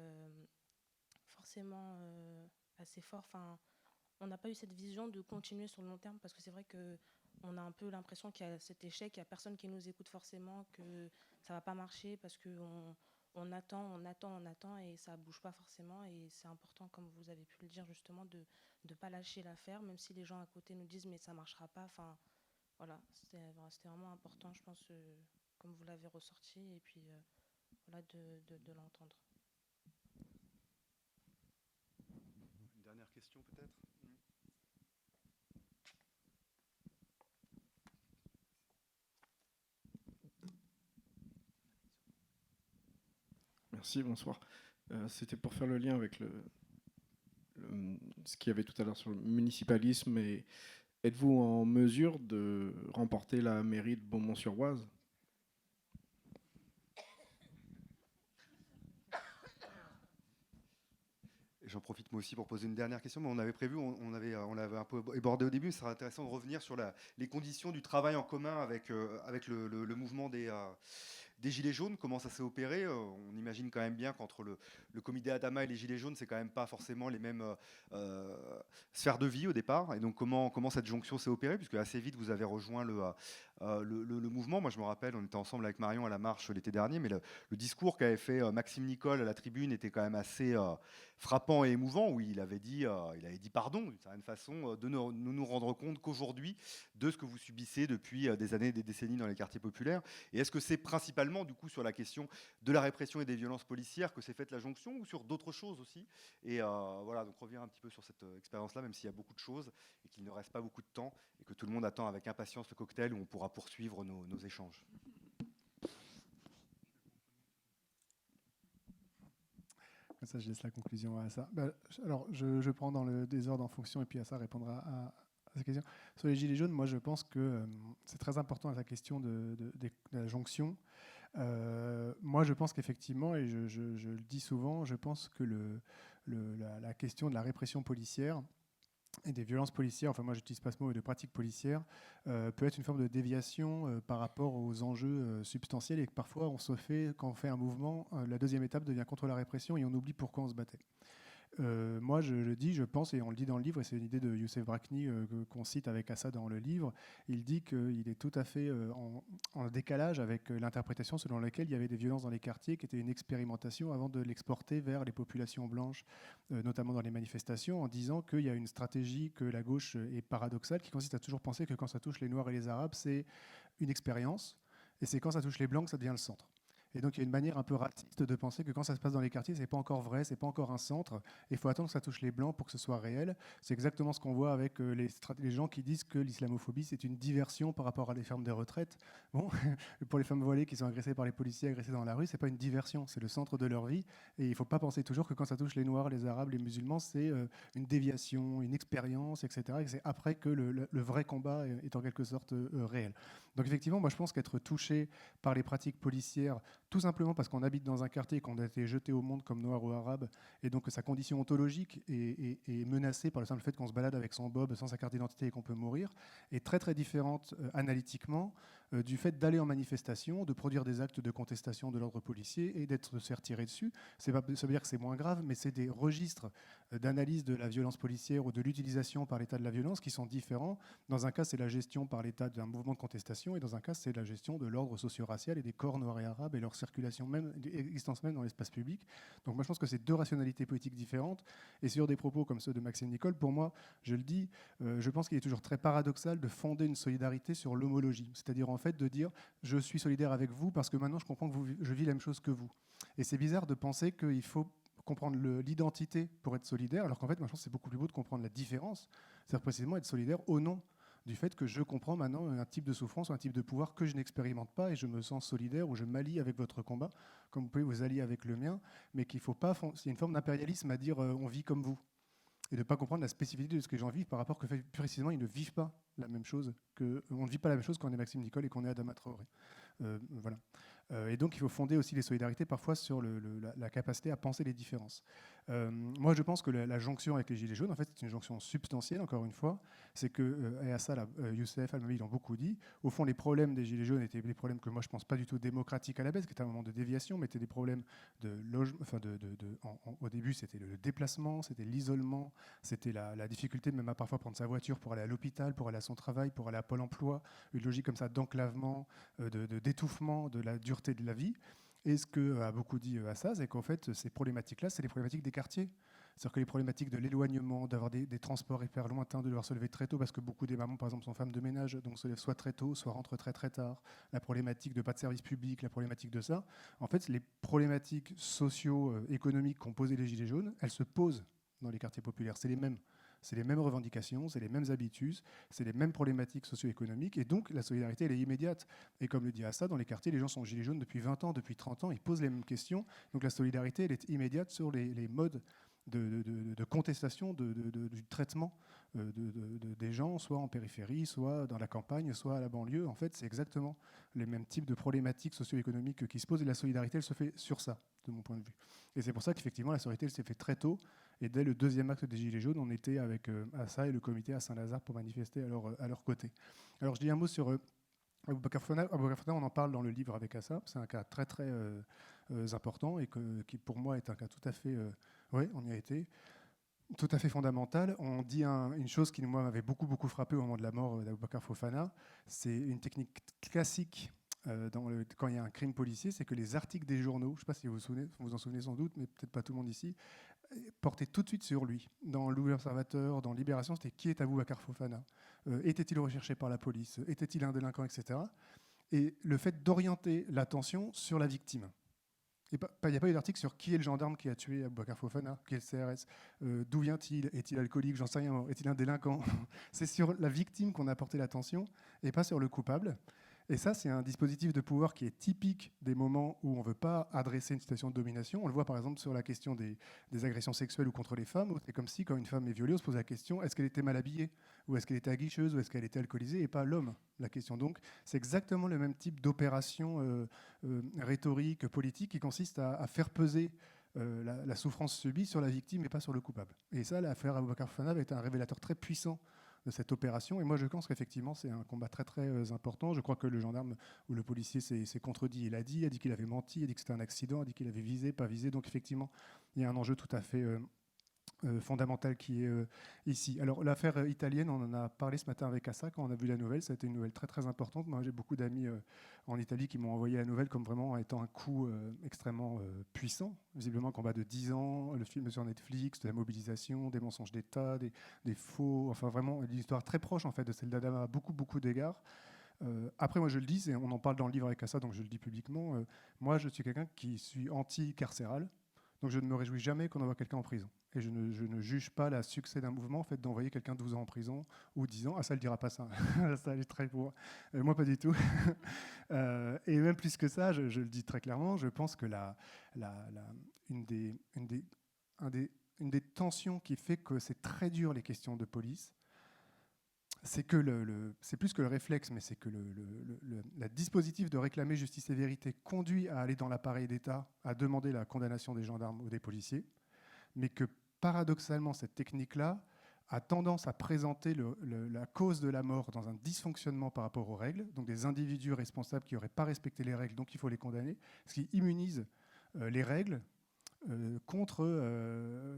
assez fort. On n'a pas eu cette vision de continuer sur le long terme, parce que c'est vrai qu'on a un peu l'impression qu'il y a cet échec, il n'y a personne qui nous écoute forcément, que ça ne va pas marcher parce qu'on attend et ça ne bouge pas forcément. Et c'est important, comme vous avez pu le dire justement, de ne pas lâcher l'affaire, même si les gens à côté nous disent mais ça ne marchera pas. Voilà, c'était vraiment important, je pense, comme vous l'avez ressorti, et puis voilà, de l'entendre. Une dernière question peut-être ? Merci, bonsoir. C'était pour faire le lien avec ce qu'il y avait tout à l'heure sur le municipalisme. Et êtes-vous en mesure de remporter la mairie de Beaumont-sur-Oise ? J'en profite moi aussi pour poser une dernière question, mais on avait prévu, on l'avait un peu abordé au début, ce serait intéressant de revenir sur les conditions du travail en commun avec le mouvement des Gilets jaunes, comment ça s'est opéré. On imagine quand même bien qu'entre le comité Adama et les Gilets jaunes, c'est quand même pas forcément les mêmes sphères de vie au départ. Et donc comment cette jonction s'est opérée, puisque assez vite vous avez rejoint le mouvement. Moi je me rappelle, on était ensemble avec Marion à la marche l'été dernier, mais le discours qu'avait fait Maxime Nicole à la tribune était quand même assez frappant et émouvant, où il avait dit pardon d'une certaine façon, de nous rendre compte qu'aujourd'hui de ce que vous subissez depuis des années, des décennies dans les quartiers populaires. Et est-ce que c'est principalement du coup sur la question de la répression et des violences policières que s'est faite la jonction, ou sur d'autres choses aussi? Et voilà, donc revenir un petit peu sur cette expérience-là, même s'il y a beaucoup de choses et qu'il ne reste pas beaucoup de temps et que tout le monde attend avec impatience le cocktail où on pourra poursuivre nos échanges. Ça, je laisse la conclusion à ça. Alors, je prends dans le désordre en fonction, et puis à ça répondra à cette question. Sur les Gilets jaunes, moi, je pense que c'est très important à la question de la jonction. Moi, je pense qu'effectivement, et je le dis souvent, je pense que la question de la répression policière et des violences policières, enfin moi j'utilise pas ce mot, et de pratiques policières, peut être une forme de déviation par rapport aux enjeux substantiels, et que parfois quand on fait un mouvement, la deuxième étape devient contre la répression et on oublie pourquoi on se battait. Moi, je le dis, je pense, et on le dit dans le livre, et c'est une idée de Youssef Brakni qu'on cite avec Assad dans le livre. Il dit qu'il est tout à fait en décalage avec l'interprétation selon laquelle il y avait des violences dans les quartiers, qui était une expérimentation avant de l'exporter vers les populations blanches, notamment dans les manifestations, en disant qu'il y a une stratégie que la gauche est paradoxale, qui consiste à toujours penser que quand ça touche les Noirs et les Arabes, c'est une expérience, et c'est quand ça touche les Blancs que ça devient le centre. Et donc, il y a une manière un peu raciste de penser que quand ça se passe dans les quartiers, c'est pas encore vrai, c'est pas encore un centre. Il faut attendre que ça touche les Blancs pour que ce soit réel. C'est exactement ce qu'on voit avec les gens qui disent que l'islamophobie, c'est une diversion par rapport à les fermes de retraite. Bon, pour les femmes voilées qui sont agressées par les policiers, agressées dans la rue, c'est pas une diversion, c'est le centre de leur vie. Et il faut pas penser toujours que quand ça touche les Noirs, les Arabes, les musulmans, c'est une déviation, une expérience, etc. Et c'est après que le vrai combat est en quelque sorte réel. Donc effectivement, moi je pense qu'être touché par les pratiques policières, tout simplement parce qu'on habite dans un quartier et qu'on a été jeté au monde comme noir ou arabe, et donc que sa condition ontologique est menacée par le simple fait qu'on se balade avec son bob sans sa carte d'identité et qu'on peut mourir, est très très différente analytiquement du fait d'aller en manifestation, de produire des actes de contestation de l'ordre policier et d'être se faire tirer dessus. Ça veut dire que c'est moins grave, mais c'est des registres d'analyse de la violence policière ou de l'utilisation par l'État de la violence qui sont différents. Dans un cas, c'est la gestion par l'État d'un mouvement de contestation, et dans un cas, c'est la gestion de l'ordre socio-racial et des corps noirs et arabes et leur circulation même, existence même dans l'espace public. Donc moi, je pense que c'est deux rationalités politiques différentes. Et sur des propos comme ceux de Maxime Nicole, pour moi, je le dis, je pense qu'il est toujours très paradoxal de fonder une solidarité sur l'homologie. C'est-à-dire en fait de dire je suis solidaire avec vous parce que maintenant je comprends que je vis la même chose que vous. Et c'est bizarre de penser qu'il faut comprendre l'identité pour être solidaire, alors qu'en fait, moi, je pense que c'est beaucoup plus beau de comprendre la différence. C'est-à-dire précisément être solidaire au nom du fait que je comprends maintenant un type de souffrance ou un type de pouvoir que je n'expérimente pas, et je me sens solidaire ou je m'allie avec votre combat, comme vous pouvez vous allier avec le mien, mais qu'il faut pas... Il y a une forme d'impérialisme à dire on vit comme vous, et de ne pas comprendre la spécificité de ce que les gens vivent par rapport que plus précisément ils ne vivent pas la même chose, on ne vit pas la même chose quand on est Maxime Nicole et qu'on est Adama Traoré. Voilà. Et donc il faut fonder aussi les solidarités parfois sur la capacité à penser les différences. Moi je pense que la jonction avec les Gilets jaunes, en fait, c'est une jonction substantielle, encore une fois. C'est que, et à ça, Youssef, Almami, ils ont beaucoup dit, au fond les problèmes des Gilets jaunes étaient des problèmes que moi je ne pense pas du tout démocratiques à la base, qui étaient un moment de déviation, mais étaient des problèmes de logement, enfin au début c'était le déplacement, c'était l'isolement, c'était la difficulté même à parfois prendre sa voiture pour aller à l'hôpital, pour aller à son travail, pour aller à Pôle emploi, une logique comme ça d'enclavement, d'étouffement, de la dureté de la vie. Et ce que a beaucoup dit Assaz, c'est qu'en fait, ces problématiques-là, c'est les problématiques des quartiers. C'est-à-dire que les problématiques de l'éloignement, d'avoir des transports hyper lointains, de devoir se lever très tôt, parce que beaucoup des mamans, par exemple, sont femmes de ménage, donc se lèvent soit très tôt, soit rentrent très très tard. La problématique de pas de service public, la problématique de ça. En fait, les problématiques socio-économiques qu'ont posées les Gilets jaunes, elles se posent dans les quartiers populaires. C'est les mêmes. c'est les mêmes revendications, c'est les mêmes habitudes, c'est les mêmes problématiques socio-économiques, et donc la solidarité, elle est immédiate. Et comme le dit Assa, dans les quartiers, les gens sont gilets jaunes depuis 20 ans, depuis 30 ans, ils posent les mêmes questions, donc la solidarité, elle est immédiate sur les modes de contestation du traitement des gens, soit en périphérie, soit dans la campagne, soit à la banlieue. En fait, c'est exactement les mêmes types de problématiques socio-économiques qui se posent, et la solidarité, elle se fait sur ça, de mon point de vue. Et c'est pour ça qu'effectivement, la solidarité, elle s'est fait très tôt, et dès le deuxième acte des Gilets jaunes, on était avec Assa et le comité à Saint-Lazare pour manifester à leur côté. Alors, je dis un mot sur Aboubacar Fana. Aboubacar Fana, on en parle dans le livre avec Assa. C'est un cas très, très important, et qui, pour moi, est un cas tout à fait... oui, on y a été. Tout à fait fondamental. On dit une chose qui, moi, m'avait beaucoup, beaucoup frappé au moment de la mort d'Aboubacar Fofana. C'est une technique classique quand il y a un crime policier, c'est que les articles des journaux, je ne sais pas si vous vous en souvenez sans doute, mais peut-être pas tout le monde ici, portaient tout de suite sur lui. Dans l'Observateur, dans Libération, c'était qui est Aboubacar Fofana, était-il recherché par la police, était-il un délinquant, etc. Et le fait d'orienter l'attention sur la victime. Il n'y a pas eu d'article sur qui est le gendarme qui a tué Aboubacar Fofana, qui est le CRS, d'où vient-il, est-il alcoolique, j'en sais rien, est-il un délinquant. C'est sur la victime qu'on a porté l'attention et pas sur le coupable. Et ça, c'est un dispositif de pouvoir qui est typique des moments où on ne veut pas adresser une situation de domination. On le voit par exemple sur la question des agressions sexuelles ou contre les femmes, où c'est comme si quand une femme est violée, on se pose la question, est-ce qu'elle était mal habillée, ou est-ce qu'elle était aguicheuse, ou est-ce qu'elle était alcoolisée, et pas l'homme, la question. Donc c'est exactement le même type d'opération rhétorique, politique, qui consiste à faire peser la souffrance subie sur la victime et pas sur le coupable. Et ça, l'affaire Aboubacar Fofana avait été un révélateur très puissant de cette opération. Et moi, je pense qu'effectivement, c'est un combat très, très important. Je crois que le gendarme ou le policier s'est contredit. Il a dit qu'il avait menti, il a dit que c'était un accident, il a dit qu'il avait visé, pas visé. Donc, effectivement, il y a un enjeu tout à fait fondamental qui est ici. Alors, l'affaire italienne, on en a parlé ce matin avec Assa quand on a vu la nouvelle. Ça a été une nouvelle très, très importante. Moi, j'ai beaucoup d'amis en Italie qui m'ont envoyé la nouvelle comme vraiment étant un coup extrêmement puissant. Visiblement, un combat de 10 ans, le film sur Netflix, de la mobilisation, des mensonges d'État, des faux, enfin vraiment une histoire très proche en fait de celle d'Adama à beaucoup, beaucoup d'égards. Après, moi, je le dis, et on en parle dans le livre avec Assa, donc je le dis publiquement, moi, je suis quelqu'un qui suis anti-carcéral, donc je ne me réjouis jamais qu'on envoie quelqu'un en prison. Et je ne juge pas le succès d'un mouvement en fait, d'envoyer quelqu'un 12 ans en prison ou 10 ans. Ah, ça ne le dira pas ça. Ça, est très pour moi, pas du tout. Et même plus que ça, je le dis très clairement, je pense que une des tensions qui fait que c'est très dur les questions de police, c'est que c'est plus que le réflexe, mais c'est que le dispositif de réclamer justice et vérité conduit à aller dans l'appareil d'État, à demander la condamnation des gendarmes ou des policiers, mais que paradoxalement, cette technique-là a tendance à présenter la cause de la mort dans un dysfonctionnement par rapport aux règles, donc des individus responsables qui n'auraient pas respecté les règles, donc il faut les condamner, ce qui immunise les règles contre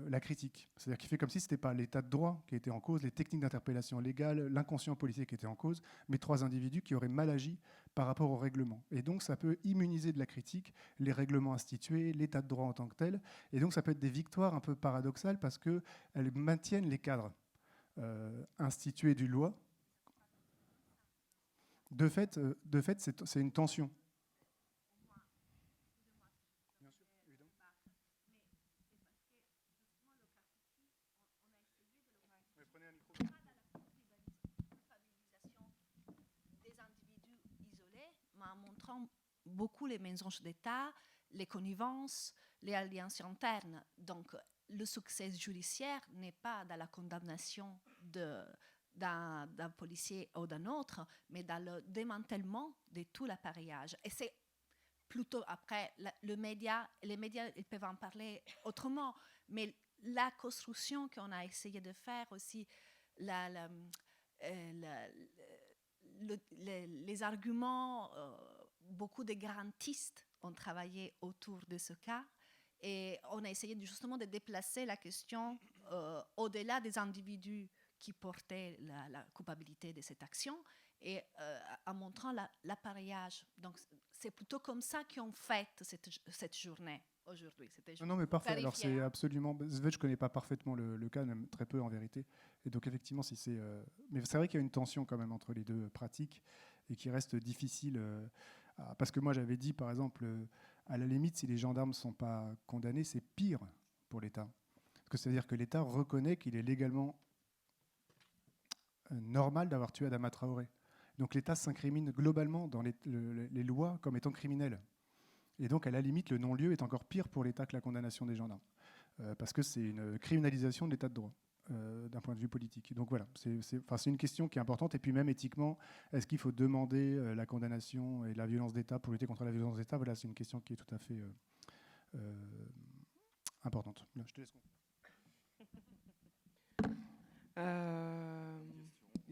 la critique. C'est-à-dire qu'il fait comme si ce n'était pas l'état de droit qui était en cause, les techniques d'interpellation légale, l'inconscient policier qui était en cause, mais 3 individus qui auraient mal agi par rapport au règlement. Et donc ça peut immuniser de la critique les règlements institués, l'état de droit en tant que tel. Et donc ça peut être des victoires un peu paradoxales parce qu'elles maintiennent les cadres institués d'une loi. De fait c'est une tension. En montrant beaucoup les mensonges d'État, les connivences, les alliances internes. Donc, le succès judiciaire n'est pas dans la condamnation d'un policier ou d'un autre, mais dans le démantèlement de tout l'appareillage. Et c'est plutôt après, les médias, ils peuvent en parler autrement, mais la construction qu'on a essayé de faire aussi, les arguments, beaucoup de garantistes ont travaillé autour de ce cas et on a essayé justement de déplacer la question au-delà des individus qui portaient la culpabilité de cette action et en montrant l'appareillage. Donc c'est plutôt comme ça qu'on fête cette journée aujourd'hui. Non, mais parfait. Alors c'est absolument... Je ne connais pas parfaitement le cas, même très peu en vérité. Et donc effectivement, si c'est... Mais c'est vrai qu'il y a une tension quand même entre les deux pratiques et qui reste difficile. Parce que moi, j'avais dit, par exemple, à la limite, si les gendarmes ne sont pas condamnés, c'est pire pour l'État. Parce que c'est-à-dire que l'État reconnaît qu'il est légalement normal d'avoir tué Adama Traoré. Donc l'État s'incrimine globalement dans les lois comme étant criminel. Et donc, à la limite, le non-lieu est encore pire pour l'État que la condamnation des gendarmes. Parce que c'est une criminalisation de l'État de droit, d'un point de vue politique. Donc voilà, c'est une question qui est importante. Et puis même éthiquement, est-ce qu'il faut demander la condamnation et la violence d'État pour lutter contre la violence d'État? Voilà, c'est une question qui est tout à fait importante. Là, je te laisse conclure. Il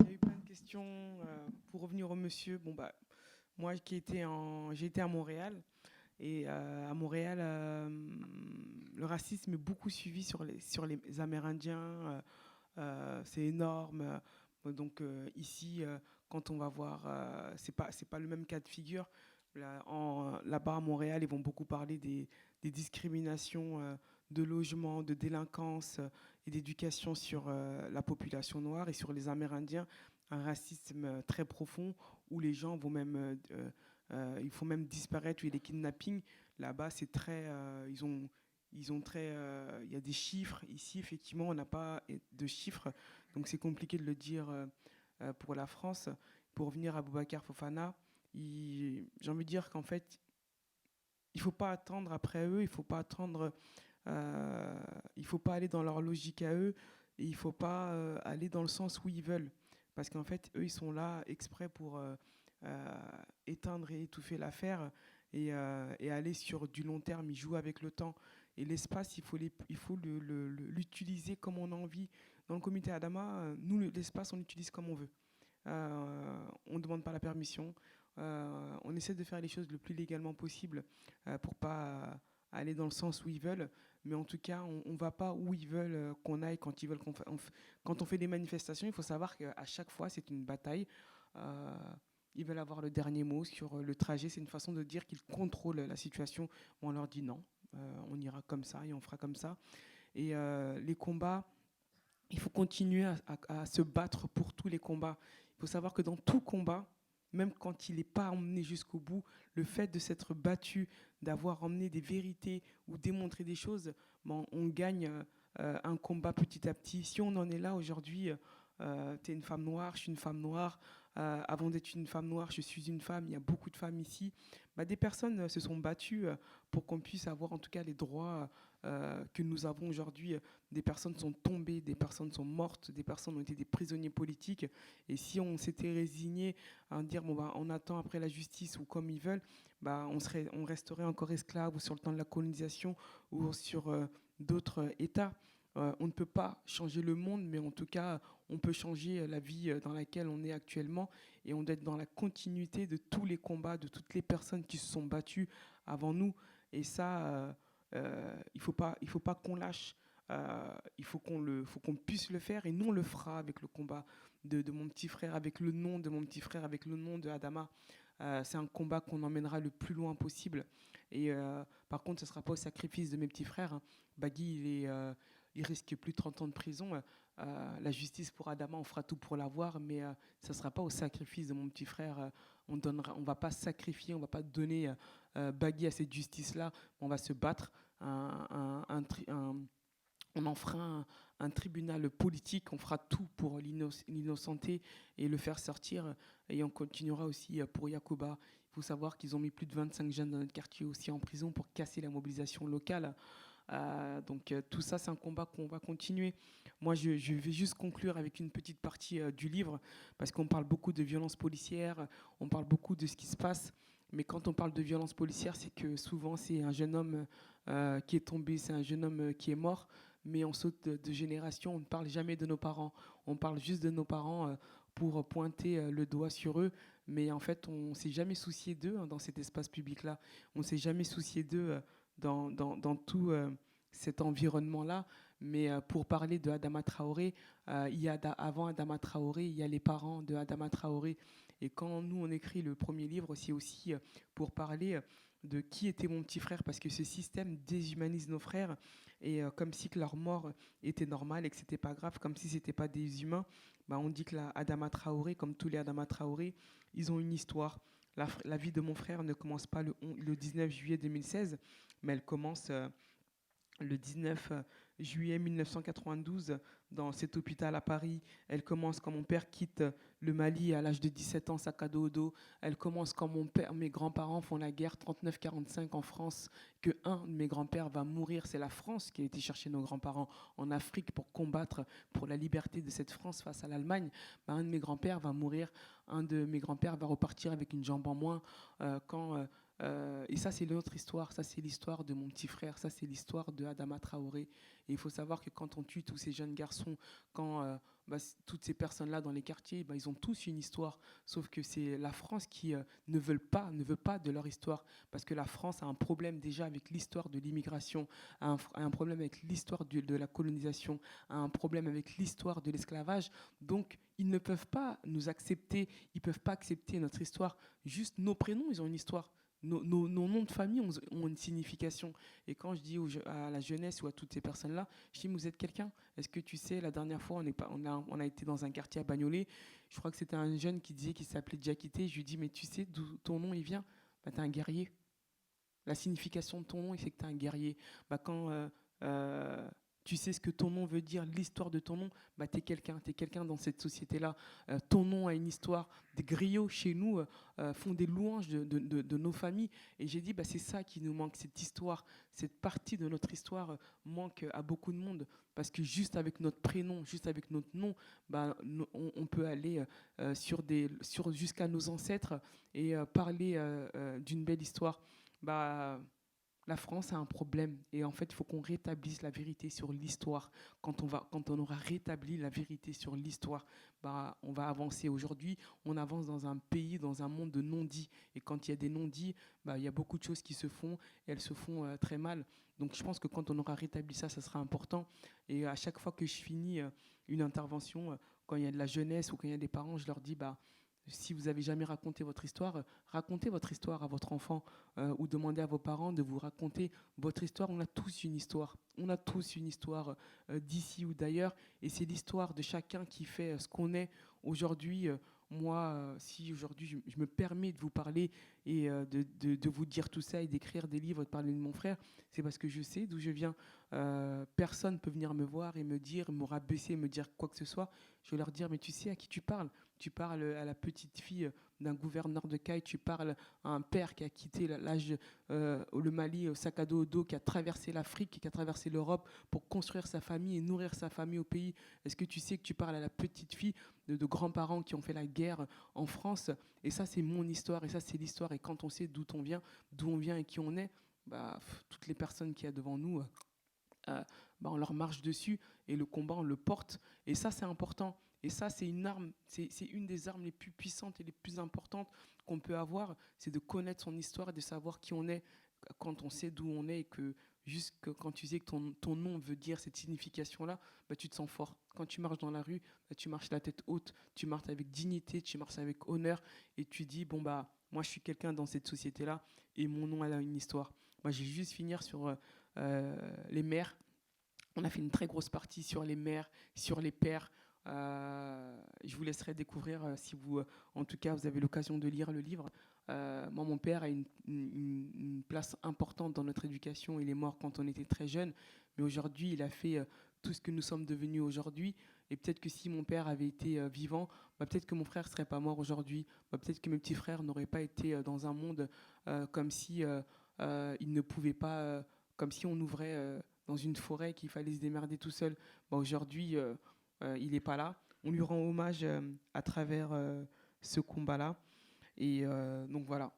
y a eu plein de questions. Pour revenir au monsieur, moi j'ai été à Montréal. Et à Montréal, le racisme est beaucoup suivi sur les Amérindiens. C'est énorme. Donc ici, quand on va voir, c'est pas le même cas de figure. Là-bas à Montréal, ils vont beaucoup parler des discriminations de logement, de délinquance et d'éducation sur la population noire et sur les Amérindiens. Un racisme très profond où les gens vont même... il faut même disparaître, il y a des kidnappings. Là-bas, c'est très... il y a des chiffres. Ici, effectivement, on n'a pas de chiffres. Donc, c'est compliqué de le dire pour la France. Pour revenir à Boubacar Fofana, j'ai envie de dire qu'en fait, il ne faut pas attendre après eux. Il ne faut pas attendre... il ne faut pas aller dans leur logique à eux. Et il ne faut pas aller dans le sens où ils veulent. Parce qu'en fait, eux, ils sont là exprès pour... éteindre et étouffer l'affaire et aller sur du long terme. Ils jouent avec le temps. Et l'espace, il faut l'utiliser comme on a envie. Dans le comité Adama, nous, l'espace, on l'utilise comme on veut. On ne demande pas la permission. On essaie de faire les choses le plus légalement possible pour ne pas aller dans le sens où ils veulent. Mais en tout cas, on ne va pas où ils veulent qu'on aille quand ils veulent quand on fait des manifestations. Il faut savoir qu'à chaque fois, c'est une bataille. Ils veulent avoir le dernier mot sur le trajet. C'est une façon de dire qu'ils contrôlent la situation. On leur dit non, on ira comme ça et on fera comme ça. Et les combats, il faut continuer à se battre pour tous les combats. Il faut savoir que dans tout combat, même quand il n'est pas emmené jusqu'au bout, le fait de s'être battu, d'avoir emmené des vérités ou démontré des choses, on gagne un combat petit à petit. Si on en est là aujourd'hui, tu es une femme noire, je suis une femme noire, avant d'être une femme noire, je suis une femme, il y a beaucoup de femmes ici. Des personnes se sont battues pour qu'on puisse avoir en tout cas les droits que nous avons aujourd'hui. Des personnes sont tombées, des personnes sont mortes, des personnes ont été des prisonniers politiques. Et si on s'était résigné à dire on attend après la justice ou comme ils veulent, on resterait encore esclaves ou sur le temps de la colonisation ou sur d'autres États. On ne peut pas changer le monde, mais en tout cas, on peut changer la vie dans laquelle on est actuellement et on doit être dans la continuité de tous les combats, de toutes les personnes qui se sont battues avant nous. Et ça, il faut pas qu'on lâche. Il faut qu'on puisse le faire et nous, on le fera avec le combat de mon petit frère, avec le nom de mon petit frère, avec le nom de Adama. C'est un combat qu'on emmènera le plus loin possible. Et par contre, ce ne sera pas au sacrifice de mes petits frères. Bagui, il risque plus de 30 ans de prison. La justice pour Adama, on fera tout pour l'avoir, mais ça ne sera pas au sacrifice de mon petit frère. On ne va pas sacrifier, on ne va pas donner Bagui à cette justice-là. On va se battre. On en fera un tribunal politique. On fera tout pour l'innocenter et le faire sortir. Et on continuera aussi pour Yacouba. Il faut savoir qu'ils ont mis plus de 25 jeunes dans notre quartier aussi en prison pour casser la mobilisation locale. Donc tout ça, c'est un combat qu'on va continuer. Moi, je vais juste conclure avec une petite partie du livre, parce qu'on parle beaucoup de violences policières, on parle beaucoup de ce qui se passe, mais quand on parle de violences policières, c'est que souvent, c'est un jeune homme qui est tombé, c'est un jeune homme qui est mort, mais on saute de génération, on ne parle jamais de nos parents, on parle juste de nos parents pour pointer le doigt sur eux, mais en fait, on ne s'est jamais soucié d'eux dans cet espace public-là, on ne s'est jamais soucié d'eux dans tout cet environnement-là. Mais pour parler de Adama Traoré, avant Adama Traoré, il y a les parents de Adama Traoré. Et quand nous, on écrit le premier livre, c'est aussi pour parler de qui était mon petit frère, parce que ce système déshumanise nos frères, et comme si que leur mort était normale et que c'était pas grave, comme si c'était pas des humains. On dit que Adama Traoré, comme tous les Adama Traoré, ils ont une histoire. La vie de mon frère ne commence pas le 19 juillet 2016, mais elle commence le 19 juillet 1992, dans cet hôpital à Paris. Elle commence quand mon père quitte le Mali à l'âge de 17 ans, sac à dos au dos. Elle commence quand mes grands-parents font la guerre 39-45 en France, que un de mes grands-pères va mourir. C'est la France qui a été chercher nos grands-parents en Afrique pour combattre pour la liberté de cette France face à l'Allemagne. Un de mes grands-pères va mourir, un de mes grands-pères va repartir avec une jambe en moins. Et ça, c'est notre histoire. Ça, c'est l'histoire de mon petit frère. Ça, c'est l'histoire de Adama Traoré. Et il faut savoir que quand on tue tous ces jeunes garçons, quand toutes ces personnes-là dans les quartiers, ils ont tous une histoire. Sauf que c'est la France qui ne veut pas de leur histoire. Parce que la France a un problème déjà avec l'histoire de l'immigration, a un problème avec l'histoire de la colonisation, a un problème avec l'histoire de l'esclavage. Donc, ils ne peuvent pas nous accepter. Ils ne peuvent pas accepter notre histoire. Juste nos prénoms, ils ont une histoire. Nos noms de famille ont une signification. Et quand je dis à la jeunesse ou à toutes ces personnes-là, je dis, vous êtes quelqu'un? Est-ce que tu sais, la dernière fois, on a été dans un quartier à Bagnolet, je crois que c'était un jeune qui disait qu'il s'appelait Diakité. Je lui dis, mais tu sais d'où ton nom il vient? Tu es un guerrier. La signification de ton nom, c'est que tu es un guerrier. Quand tu sais ce que ton nom veut dire, l'histoire de ton nom, tu es quelqu'un dans cette société-là. Ton nom a une histoire. Des griots chez nous font des louanges de nos familles. Et j'ai dit, c'est ça qui nous manque, cette histoire, cette partie de notre histoire manque à beaucoup de monde. Parce que juste avec notre prénom, juste avec notre nom, on peut aller jusqu'à nos ancêtres et parler d'une belle histoire. La France a un problème et en fait, il faut qu'on rétablisse la vérité sur l'histoire. Quand on aura rétabli la vérité sur l'histoire, on va avancer. Aujourd'hui, on avance dans un pays, dans un monde de non-dits. Et quand il y a des non-dits, il y a beaucoup de choses qui se font et elles se font très mal. Donc, je pense que quand on aura rétabli ça, ça sera important. Et à chaque fois que je finis une intervention, quand il y a de la jeunesse ou quand il y a des parents, je leur dis si vous n'avez jamais raconté votre histoire, racontez votre histoire à votre enfant ou demandez à vos parents de vous raconter votre histoire. On a tous une histoire. On a tous une histoire d'ici ou d'ailleurs. Et c'est l'histoire de chacun qui fait ce qu'on est. Aujourd'hui, moi, si aujourd'hui je me permets de vous parler et de vous dire tout ça et d'écrire des livres, de parler de mon frère, c'est parce que je sais d'où je viens. Personne ne peut venir me voir et me rabaisser, me dire quoi que ce soit. Je vais leur dire, mais tu sais à qui tu parles? Tu parles à la petite fille d'un gouverneur de Caille, tu parles à un père qui a quitté le Mali au sac à dos au dos, qui a traversé l'Afrique, qui a traversé l'Europe pour construire sa famille et nourrir sa famille au pays. Est-ce que tu sais que tu parles à la petite fille de grands-parents qui ont fait la guerre en France? Et ça, c'est mon histoire, et ça, c'est l'histoire. Et quand on sait d'où on vient et qui on est, toutes les personnes qu'il y a devant nous, on leur marche dessus, et le combat, on le porte. Et ça, c'est important. Et ça, c'est une arme, c'est une des armes les plus puissantes et les plus importantes qu'on peut avoir, c'est de connaître son histoire et de savoir qui on est quand on sait d'où on est et que juste quand tu sais que ton nom veut dire cette signification-là, tu te sens fort. Quand tu marches dans la rue, tu marches la tête haute, tu marches avec dignité, tu marches avec honneur et tu dis, moi je suis quelqu'un dans cette société-là et mon nom elle a une histoire. Moi, je vais juste finir sur les mères. On a fait une très grosse partie sur les mères, sur les pères. Je vous laisserai découvrir si vous, en tout cas, vous avez l'occasion de lire le livre. Moi, mon père a une place importante dans notre éducation. Il est mort quand on était très jeune, mais aujourd'hui, il a fait tout ce que nous sommes devenus aujourd'hui. Et peut-être que si mon père avait été vivant, peut-être que mon frère ne serait pas mort aujourd'hui. Peut-être que mes petits frères n'auraient pas été dans un monde comme si ils ne pouvaient pas, comme si on ouvrait dans une forêt qu'il fallait se démerder tout seul. Aujourd'hui, il n'est pas là. On lui rend hommage à travers ce combat-là. Et donc voilà.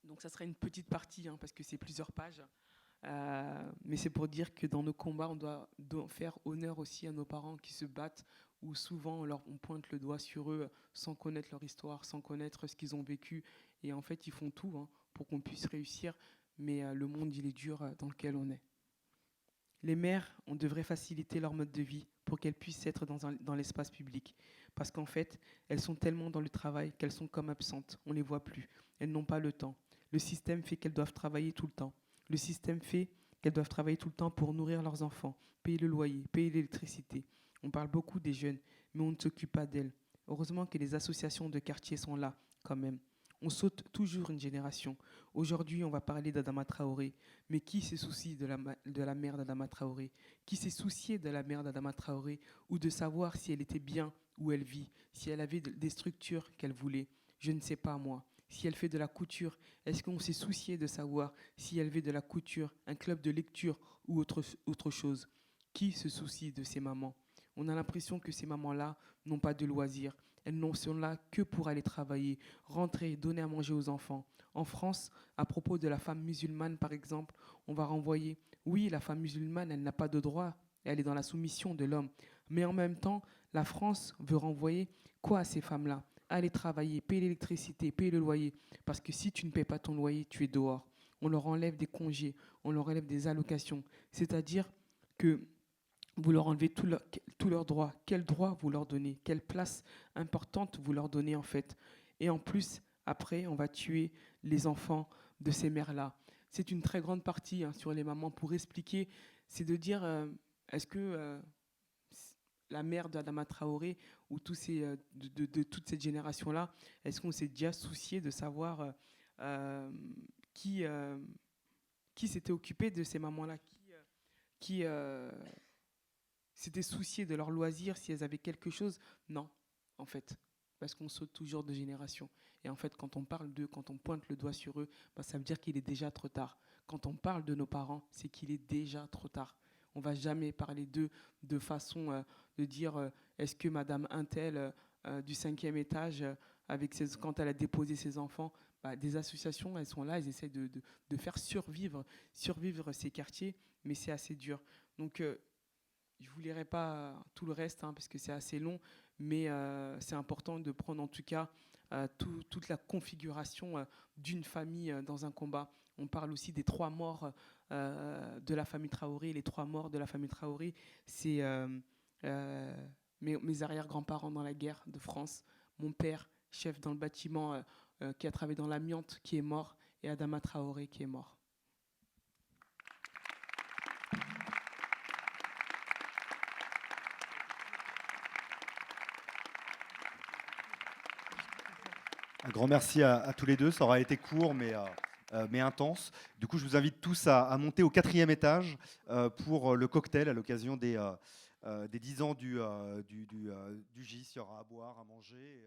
Donc ça serait une petite partie, parce que c'est plusieurs pages. Mais c'est pour dire que dans nos combats, on doit faire honneur aussi à nos parents qui se battent, où souvent on pointe le doigt sur eux sans connaître leur histoire, sans connaître ce qu'ils ont vécu. Et en fait, ils font tout pour qu'on puisse réussir. Mais le monde, il est dur dans lequel on est. Les mères, on devrait faciliter leur mode de vie pour qu'elles puissent être dans l'espace public. Parce qu'en fait, elles sont tellement dans le travail qu'elles sont comme absentes. On ne les voit plus. Elles n'ont pas le temps. Le système fait qu'elles doivent travailler tout le temps. Le système fait qu'elles doivent travailler tout le temps pour nourrir leurs enfants, payer le loyer, payer l'électricité. On parle beaucoup des jeunes, mais on ne s'occupe pas d'elles. Heureusement que les associations de quartier sont là, quand même. On saute toujours une génération. Aujourd'hui, on va parler d'Adama Traoré. Mais qui se soucie de la mère d'Adama Traoré? Qui s'est soucié de la mère d'Adama Traoré ou de savoir si elle était bien où elle vit, si elle avait des structures qu'elle voulait? Je ne sais pas, moi. Si elle fait de la couture, est-ce qu'on s'est soucié de savoir si elle fait de la couture, un club de lecture ou autre chose? Qui se soucie de ces mamans? On a l'impression que ces mamans-là n'ont pas de loisirs. Elles ne sont là que pour aller travailler, rentrer, donner à manger aux enfants. En France, à propos de la femme musulmane, par exemple, on va renvoyer, oui, la femme musulmane, elle n'a pas de droit, elle est dans la soumission de l'homme. Mais en même temps, la France veut renvoyer quoi à ces femmes-là? Aller travailler, payer l'électricité, payer le loyer. Parce que si tu ne payes pas ton loyer, tu es dehors. On leur enlève des congés, on leur enlève des allocations. C'est-à-dire que vous leur enlevez tous leurs droits. Quels droits vous leur donnez? Quelle place importante vous leur donnez en fait? Et en plus, après, on va tuer les enfants de ces mères-là. C'est une très grande partie sur les mamans pour expliquer, c'est de dire, est-ce que la mère d'Adama Traoré ou de toute cette génération-là, est-ce qu'on s'est déjà soucié de savoir qui s'était occupé de ces mamans-là, qui s'était soucié de leur loisir, si elles avaient quelque chose? Non, en fait, parce qu'on saute toujours de génération. Et en fait, quand on parle d'eux, quand on pointe le doigt sur eux, ça veut dire qu'il est déjà trop tard. Quand on parle de nos parents, c'est qu'il est déjà trop tard. On ne va jamais parler d'eux de façon de dire est-ce que Madame Untel du 5e étage, quand elle a déposé ses enfants, des associations, elles sont là, elles essaient de faire survivre ces quartiers, mais c'est assez dur. Donc, je ne vous lirai pas tout le reste parce que c'est assez long, mais c'est important de prendre en tout cas toute la configuration d'une famille dans un combat. On parle aussi des 3 morts de la famille Traoré. Les 3 morts de la famille Traoré, c'est mes arrière-grands-parents dans la guerre de France, mon père, chef dans le bâtiment qui a travaillé dans l'amiante, qui est mort, et Adama Traoré qui est mort. Un grand merci à tous les deux. Ça aura été court, mais intense. Du coup, je vous invite tous à monter au 4e étage pour le cocktail à l'occasion des 10 ans du GIS. Il y aura à boire, à manger.